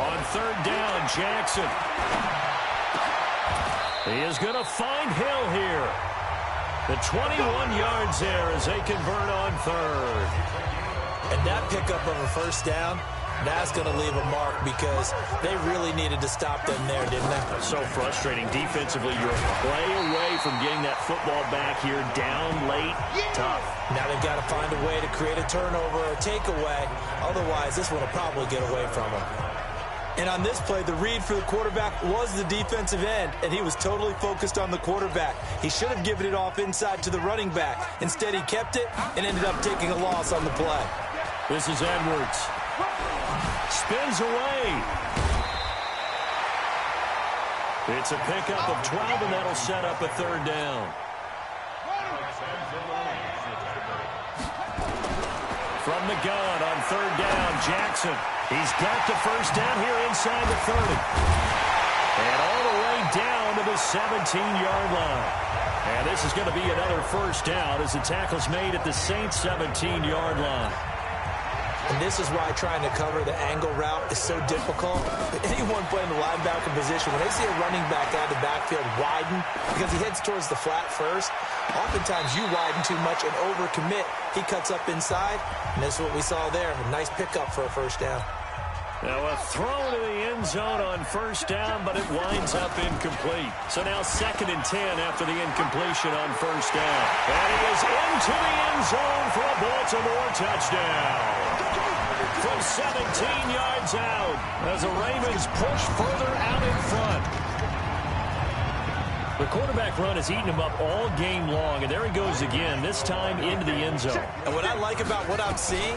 On 3rd down, Jackson. He is going to find Hill here. The 21 yards there as they convert on 3rd. And that pickup of a 1st down, that's going to leave a mark because they really needed to stop them there, didn't they? So frustrating. Defensively, you're a play away from getting that football back here down late. Tough. Now they've got to find a way to create a turnover or takeaway. Otherwise, this one will probably get away from them. And on this play, the read for the quarterback was the defensive end, and he was totally focused on the quarterback. He should have given it off inside to the running back. Instead, he kept it and ended up taking a loss on the play. This is Edwards. Spins away. It's a pickup of 12, and that'll set up a 3rd down. From the gun on 3rd down, Jackson. He's got the 1st down here inside the 30. And all the way down to the 17-yard line. And this is going to be another 1st down as the tackle's made at the Saints' 17-yard line. And this is why trying to cover the angle route is so difficult. Anyone playing the linebacker position, when they see a running back out of the backfield widen, because he heads towards the flat first, oftentimes you widen too much and overcommit. He cuts up inside, and this is what we saw there. A nice pickup for a 1st down. Now a throw to the end zone on 1st down, but it winds up incomplete. So now 2nd and 10 after the incompletion on 1st down. And he is into the end zone for a Baltimore touchdown. From 17 yards out as the Ravens push further out in front. The quarterback run has eaten him up all game long, and there he goes again, this time into the end zone. And what I like about what I'm seeing,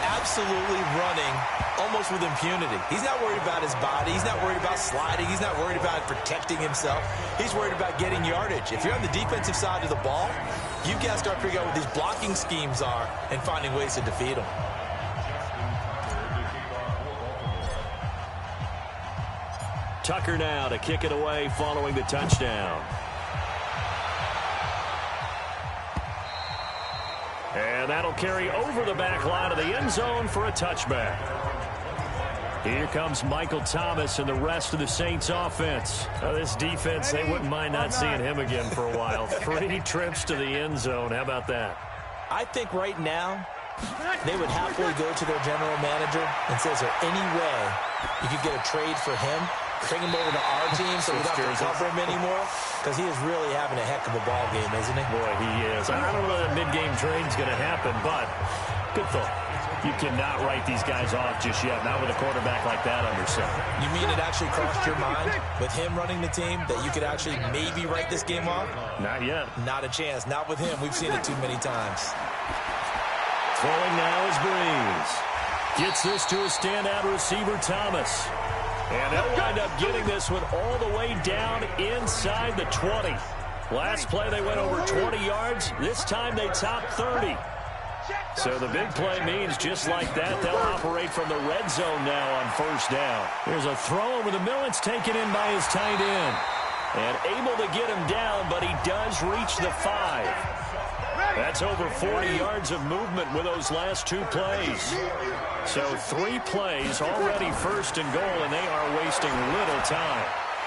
absolutely running almost with impunity. He's not worried about his body. He's not worried about sliding. He's not worried about protecting himself. He's worried about getting yardage. If you're on the defensive side of the ball, you've got to start figuring out what these blocking schemes are and finding ways to defeat them. Tucker now to kick it away following the touchdown. And that'll carry over the back line of the end zone for a touchback. Here comes Michael Thomas and the rest of the Saints offense. This defense, they wouldn't mind not seeing him again for a while. 3 trips to the end zone. How about that? I think right now they would happily go to their general manager and say, is there any way you could get a trade for him? Bring him over to our team so we don't have to cover him anymore? Because he is really having a heck of a ball game, isn't he? Boy, he is. I don't know that mid-game trade's going to happen, but good thought. You cannot write these guys off just yet, not with a quarterback like that under center. You mean it actually crossed your mind with him running the team that you could actually maybe write this game off? Not yet. Not a chance. Not with him. We've seen it too many times. Throwing now is Breeze. Gets this to a standout receiver, Thomas. And they'll wind up getting this one all the way down inside the 20. Last play they went over 20 yards. This time they top 30. So the big play means just like that, they'll operate from the red zone now on first down. Here's a throw over the middle. It's taken in by his tight end. And able to get him down, but he does reach the 5. That's over 40 yards of movement with those last 2 plays. So 3 plays, already first and goal, and they are wasting little time.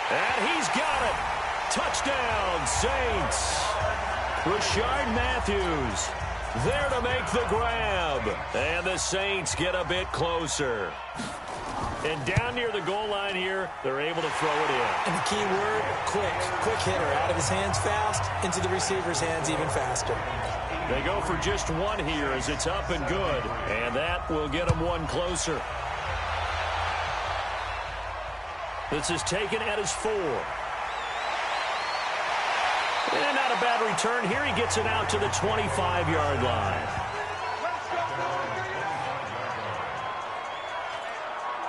And he's got it. Touchdown, Saints. Rashard Matthews there to make the grab. And the Saints get a bit closer. And down near the goal line here, they're able to throw it in. And the key word, quick. Quick hitter. Out of his hands fast, into the receiver's hands even faster. They go for just 1 here as it's up and good. And that will get them 1 closer. This is taken at his 4. And not a bad return here. He gets it out to the 25-yard line.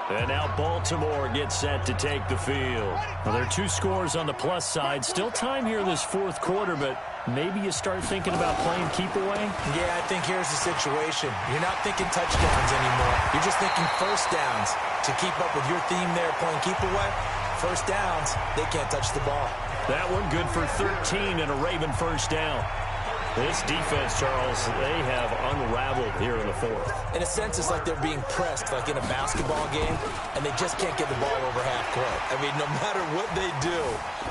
And now Baltimore gets set to take the field. Well, there are 2 scores on the plus side. Still time here in this 4th quarter, but maybe you start thinking about playing keep away? Yeah, I think here's the situation. You're not thinking touchdowns anymore. You're just thinking first downs. To keep up with your theme there, playing keep away, first downs, they can't touch the ball. That one good for 13 and a Raven first down. This defense, Charles, they have unraveled here in the 4th. In a sense, it's like they're being pressed, like in a basketball game, and they just can't get the ball over half court. I mean, no matter what they do,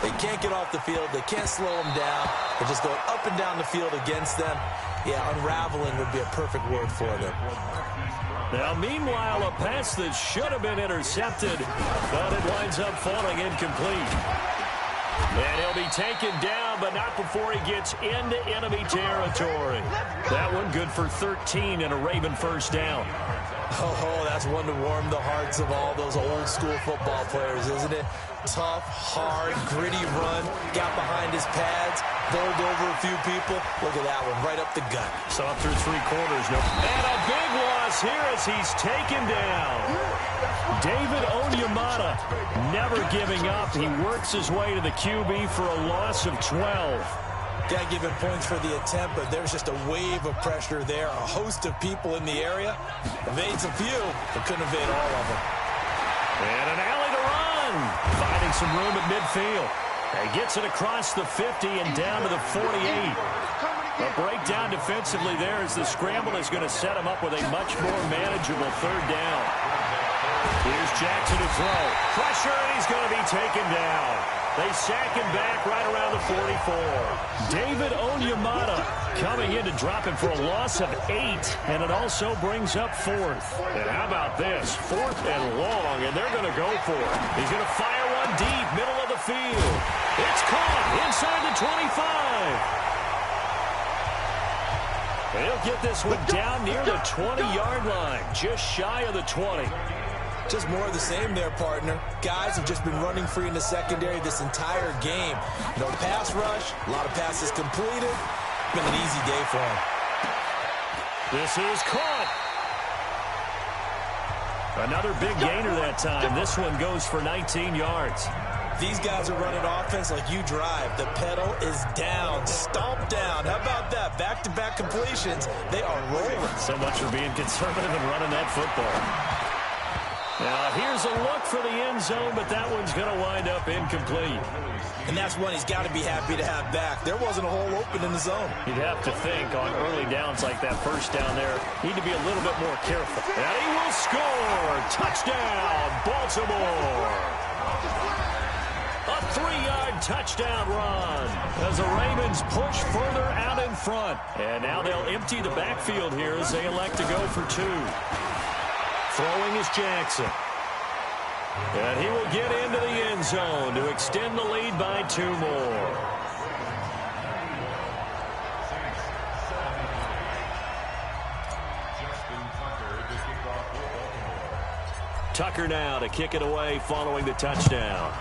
they can't get off the field. They can't slow them down. They're just going up and down the field against them. Yeah, unraveling would be a perfect word for them. Now, meanwhile, a pass that should have been intercepted, but it winds up falling incomplete. And he'll be taken down, but not before he gets into enemy territory. That one good for 13 and a Raven first down. Oh, that's one to warm the hearts of all those old school football players, isn't it? Tough, hard, gritty run, got behind his pads, bowled over a few people. Look at that one, right up the gut. Saw through 3 quarters. No. And a big loss here as he's taken down. David Onyemata never giving up. He works his way to the QB for a loss of 12. Got to give him points for the attempt, but there's just a wave of pressure there. A host of people in the area. Evades a few, but couldn't evade all of them. And an alley to run. Finding some room at midfield. He gets it across the 50 and down to the 48. A breakdown defensively there as the scramble is going to set him up with a much more manageable 3rd down. Here's Jackson to throw. Pressure, and he's going to be taken down. They sack him back right around the 44. David Onyemata coming in to drop him for a loss of 8, and it also brings up 4th. And how about this? 4th and long, and they're going to go for it. He's going to fire one deep, middle of the field. It's caught inside the 25. He'll get this one down near the 20-yard line, just shy of the 20. Just more of the same there, partner. Guys have just been running free in the secondary this entire game. No pass rush, a lot of passes completed. Been an easy day for him. This is caught. Another big gainer that time. This one goes for 19 yards. These guys are running offense like you drive. The pedal is down, stomp down. How about that? Back-to-back completions. They are rolling. So much for being conservative and running that football. Now here's a look for the end zone, but that one's going to wind up incomplete. And that's one he's got to be happy to have back. There wasn't a hole open in the zone. You'd have to think on early downs like that first down there, need to be a little bit more careful. And he will score. Touchdown, Baltimore. A 3-yard touchdown run as the Ravens push further out in front. And now they'll empty the backfield here as they elect to go for 2. Throwing is Jackson. And he will get into the end zone to extend the lead by 2 more. Tucker now to kick it away following the touchdown.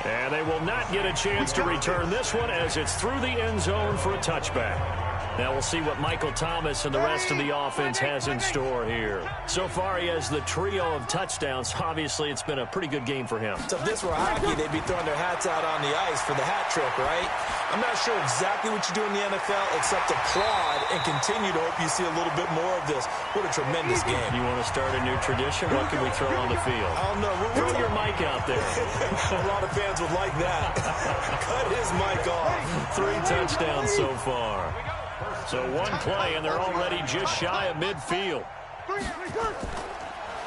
And they will not get a chance to return this one as it's through the end zone for a touchback. Now we'll see what Michael Thomas and the rest of the offense has in store here. So far, he has the trio of touchdowns. Obviously, it's been a pretty good game for him. So if this were hockey, they'd be throwing their hats out on the ice for the hat trick, right? I'm not sure exactly what you do in the NFL except applaud and continue to hope you see a little bit more of this. What a tremendous game. You want to start a new tradition? What can we throw on the field? I don't know. Throw your mic out there. A lot of fans would like that. Cut his mic off. 3 touchdowns so far. So 1 play, and they're already just shy of midfield.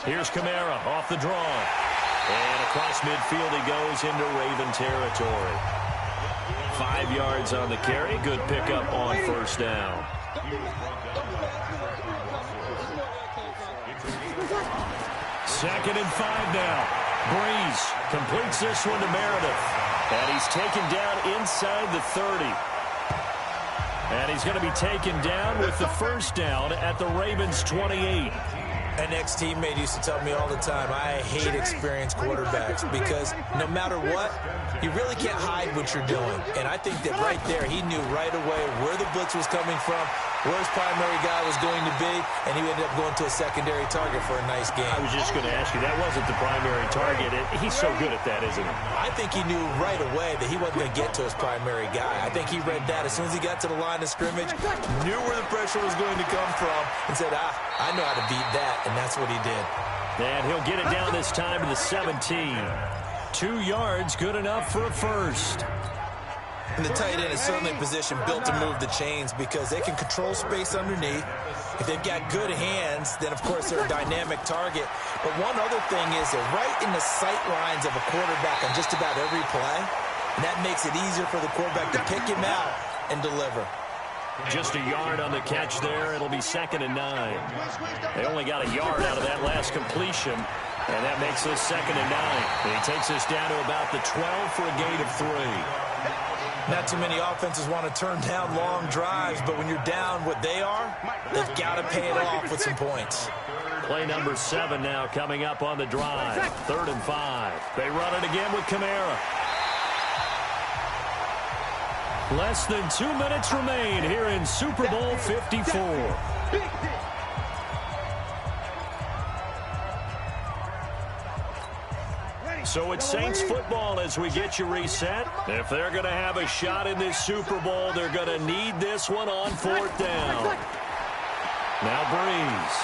Here's Kamara off the draw. And across midfield he goes into Raven territory. 5 yards on the carry. Good pickup on first down. Second and 5 now. Breeze completes this one to Meredith. And he's taken down inside the 30. And he's going to be taken down with the first down at the Ravens' 28. An ex-teammate used to tell me all the time, I hate experienced quarterbacks because no matter what, you really can't hide what you're doing. And I think that right there, he knew right away where the blitz was coming from, where his primary guy was going to be, and he ended up going to a secondary target for a nice game. I was just going to ask you, that wasn't the primary target. He's so good at that, isn't he? I think he knew right away that he wasn't going to get to his primary guy. I think he read that as soon as he got to the line of scrimmage, knew where the pressure was going to come from, and said, I know how to beat that, and that's what he did. And he'll get it down this time to the 17. 2 yards, good enough for a first. And the tight end is certainly a position built to move the chains because they can control space underneath. If they've got good hands, then, of course, they're a dynamic target. But one other thing is they're right in the sight lines of a quarterback on just about every play. And that makes it easier for the quarterback to pick him out and deliver. Just a yard on the catch there. It'll be 2nd and 9. They only got a yard out of that last completion, and that makes this 2nd and 9. And he takes us down to about the 12 for a gain of 3. Not too many offenses want to turn down long drives, but when you're down what they are, they've got to pay it off with some points. Play number 7 now coming up on the drive. 3rd and 5. They run it again with Kamara. Less than 2 minutes remain here in Super Bowl 54. So it's Saints football as we get you reset. If they're going to have a shot in this Super Bowl, they're going to need this one on 4th down. Now Breeze.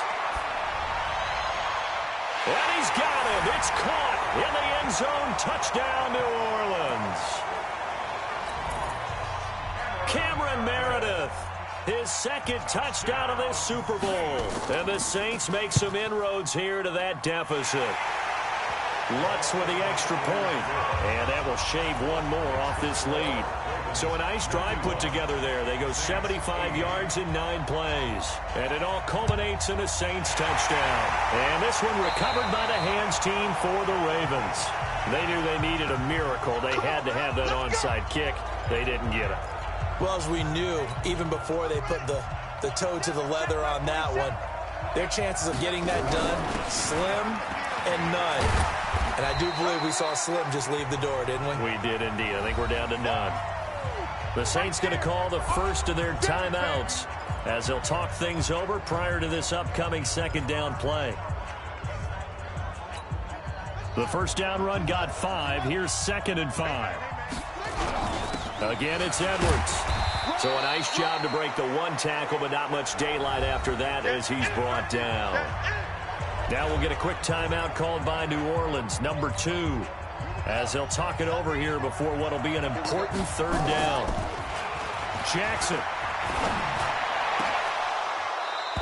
And he's got him. It's caught in the end zone. Touchdown, New Orleans. Cameron Meredith, his 2nd touchdown of this Super Bowl. And the Saints make some inroads here to that deficit. Lutz with the extra point. And that will shave 1 more off this lead. So a nice drive put together there. They go 75 yards in 9 plays. And it all culminates in a Saints touchdown. And this one recovered by the hands team for the Ravens. They knew they needed a miracle. They had to have that onside kick. They didn't get it. Well, as we knew, even before they put the toe to the leather on that one, their chances of getting that done, slim and none. And I do believe we saw Slim just leave the door, didn't we? We did indeed. I think we're down to none. The Saints going to call the first of their timeouts as they'll talk things over prior to this upcoming 2nd down play. The first down run got 5. Here's 2nd and 5. Again, it's Edwards. So a nice job to break the one tackle, but not much daylight after that as he's brought down. Now we'll get a quick timeout called by New Orleans, number 2, as they'll talk it over here before what will be an important third down. Jackson.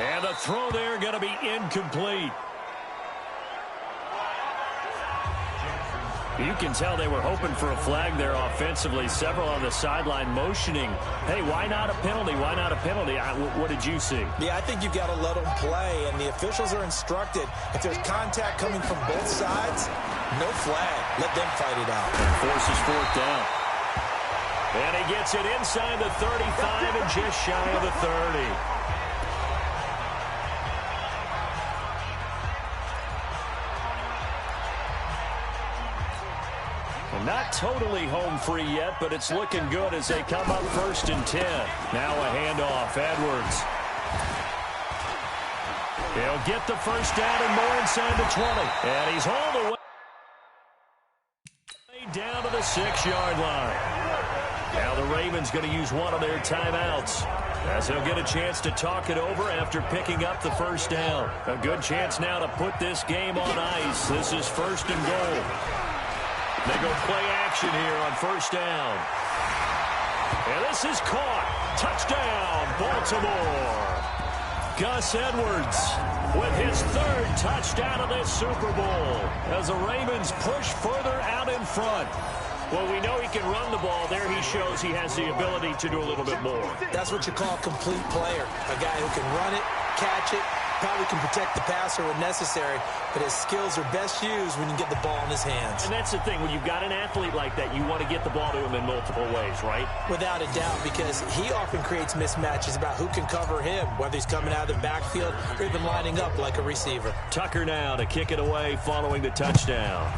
And the throw there going to be incomplete. You can tell they were hoping for a flag there offensively. Several on the sideline motioning, hey, why not a penalty? Why not a penalty? What did you see? Yeah, I think you've got to let them play, and the officials are instructed. If there's contact coming from both sides, no flag. Let them fight it out. And forces fourth down. And he gets it inside the 35 and just shy of the 30. Not totally home free yet, but it's looking good as they come up 1st and 10. Now a handoff. Edwards. He'll get the first down and more inside the 20. And he's hauled away down to the 6-yard line. Now the Ravens going to use one of their timeouts as they'll get a chance to talk it over after picking up the first down. A good chance now to put this game on ice. This is 1st and goal. They go play action here on first down. And this is caught. Touchdown, Baltimore. Gus Edwards with his 3rd touchdown of this Super Bowl as the Ravens push further out in front. Well, we know he can run the ball. There he shows he has the ability to do a little bit more. That's what you call a complete player. A guy who can run it, catch it, probably can protect the passer when necessary, but his skills are best used when you get the ball in his hands. And that's the thing. When you've got an athlete like that, you want to get the ball to him in multiple ways, right? Without a doubt, because he often creates mismatches about who can cover him, whether he's coming out of the backfield or even lining up like a receiver. Tucker now to kick it away following the touchdown.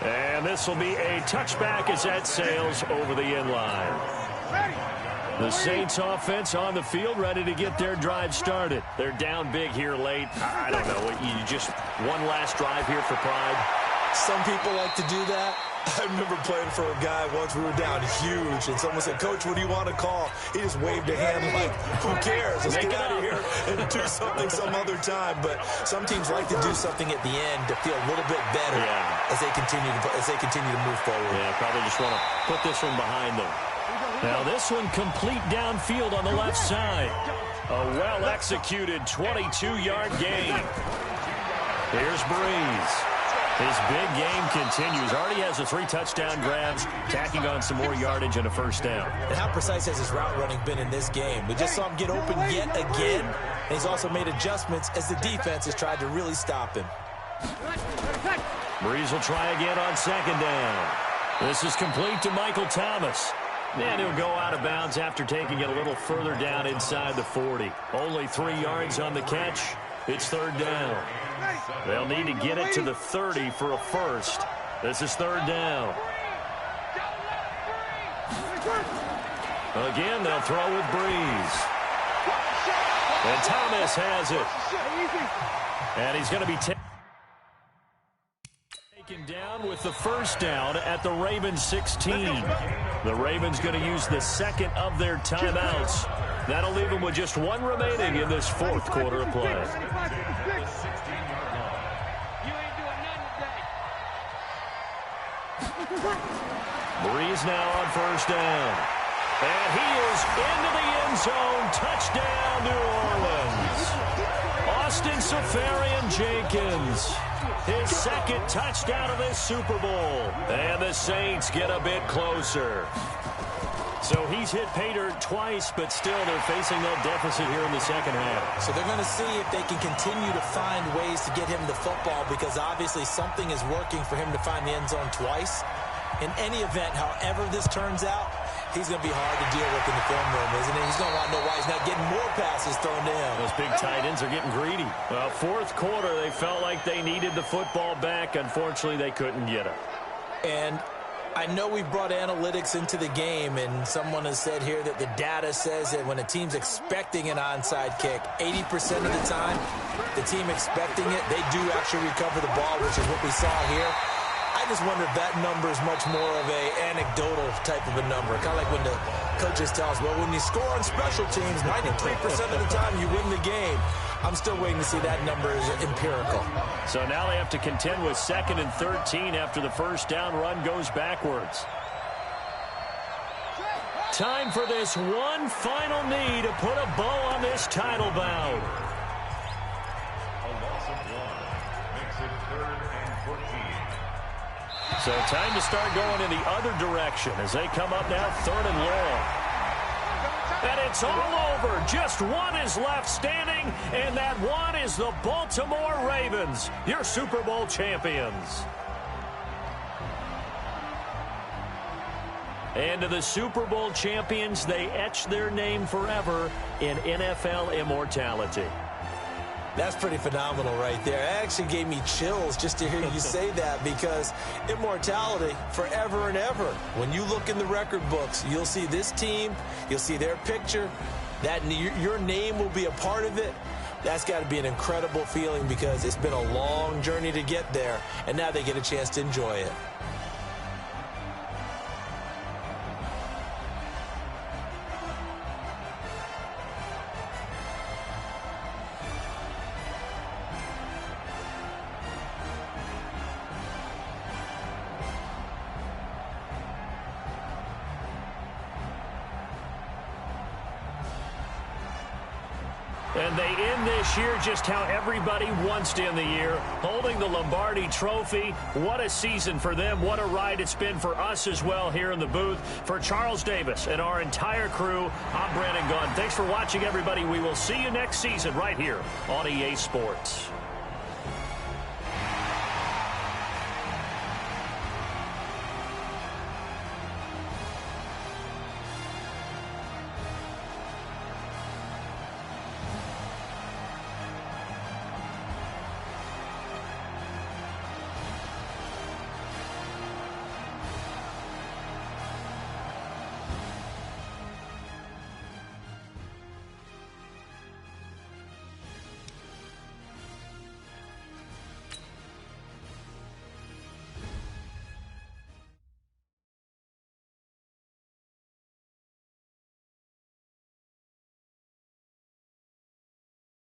And this will be a touchback as that sails over the end line. The Saints offense on the field ready to get their drive started. They're down big here late. I don't know. You just one last drive here for pride. Some people like to do that. I remember playing for a guy once. We were down huge, and someone said, "Coach, what do you want to call?" He just waved a hand like, who cares? Let's get out of here and do something some other time. But some teams like to do something at the end to feel a little bit better as they continue to move forward. Yeah, probably just want to put this one behind them. Now this one complete downfield on the left side. A well-executed 22-yard gain. Here's Breeze. His big game continues. Already has the 3 touchdown grabs, tacking on some more yardage and a first down. And how precise has his route running been in this game? We just saw him get open yet again, and he's also made adjustments as the defense has tried to really stop him. Breeze will try again on 2nd down. This is complete to Michael Thomas. And he'll go out of bounds after taking it a little further down inside the 40. Only 3 yards on the catch. It's 3rd down. They'll need to get it to the 30 for a first. This is 3rd down. Again, they'll throw with Breeze. And Thomas has it. And he's going to be taken down with the first down at the Ravens 16. The Ravens going to use the 2nd of their timeouts. That'll leave them with just 1 remaining in this 4th quarter of play. Breeze now on first down. And he is into the end zone. Touchdown, New Orleans. Austin Seferian-Jenkins. His 2nd touchdown of this Super Bowl. And the Saints get a bit closer. So he's hit pay dirt twice, but still they're facing that deficit here in the 2nd half. So they're going to see if they can continue to find ways to get him the football, because obviously something is working for him to find the end zone twice. In any event, however this turns out, he's going to be hard to deal with in the film room, isn't he? He's going to want to know why he's not getting more passes thrown to him. Those big tight ends are getting greedy. Well, 4th quarter, they felt like they needed the football back. Unfortunately, they couldn't get it. And I know we brought analytics into the game, and someone has said here that the data says that when a team's expecting an onside kick, 80% of the time, the team expecting it, they do actually recover the ball, which is what we saw here. I just wonder if that number is much more of a anecdotal type of a number. Kind of like when the coaches tell us, well, when you score on special teams, 93% of the time you win the game. I'm still waiting to see that number is empirical. So now they have to contend with 2nd and 13 after the first down run goes backwards. Time for this one final knee to put a bow on this title bout. A loss of 1 makes it 3rd and 14. So time to start going in the other direction as they come up now 3rd and long. And it's all over. Just one is left standing, and that one is the Baltimore Ravens, your Super Bowl champions. And to the Super Bowl champions, they etch their name forever in NFL immortality. That's pretty phenomenal right there. It actually gave me chills just to hear you say that, because immortality forever and ever. When you look in the record books, you'll see this team, you'll see their picture, that your name will be a part of it. That's got to be an incredible feeling, because it's been a long journey to get there, and now they get a chance to enjoy it. And they end this year just how everybody wants to end the year, holding the Lombardi Trophy. What a season for them. What a ride it's been for us as well here in the booth. For Charles Davis and our entire crew, I'm Brandon Gunn. Thanks for watching, everybody. We will see you next season right here on EA Sports.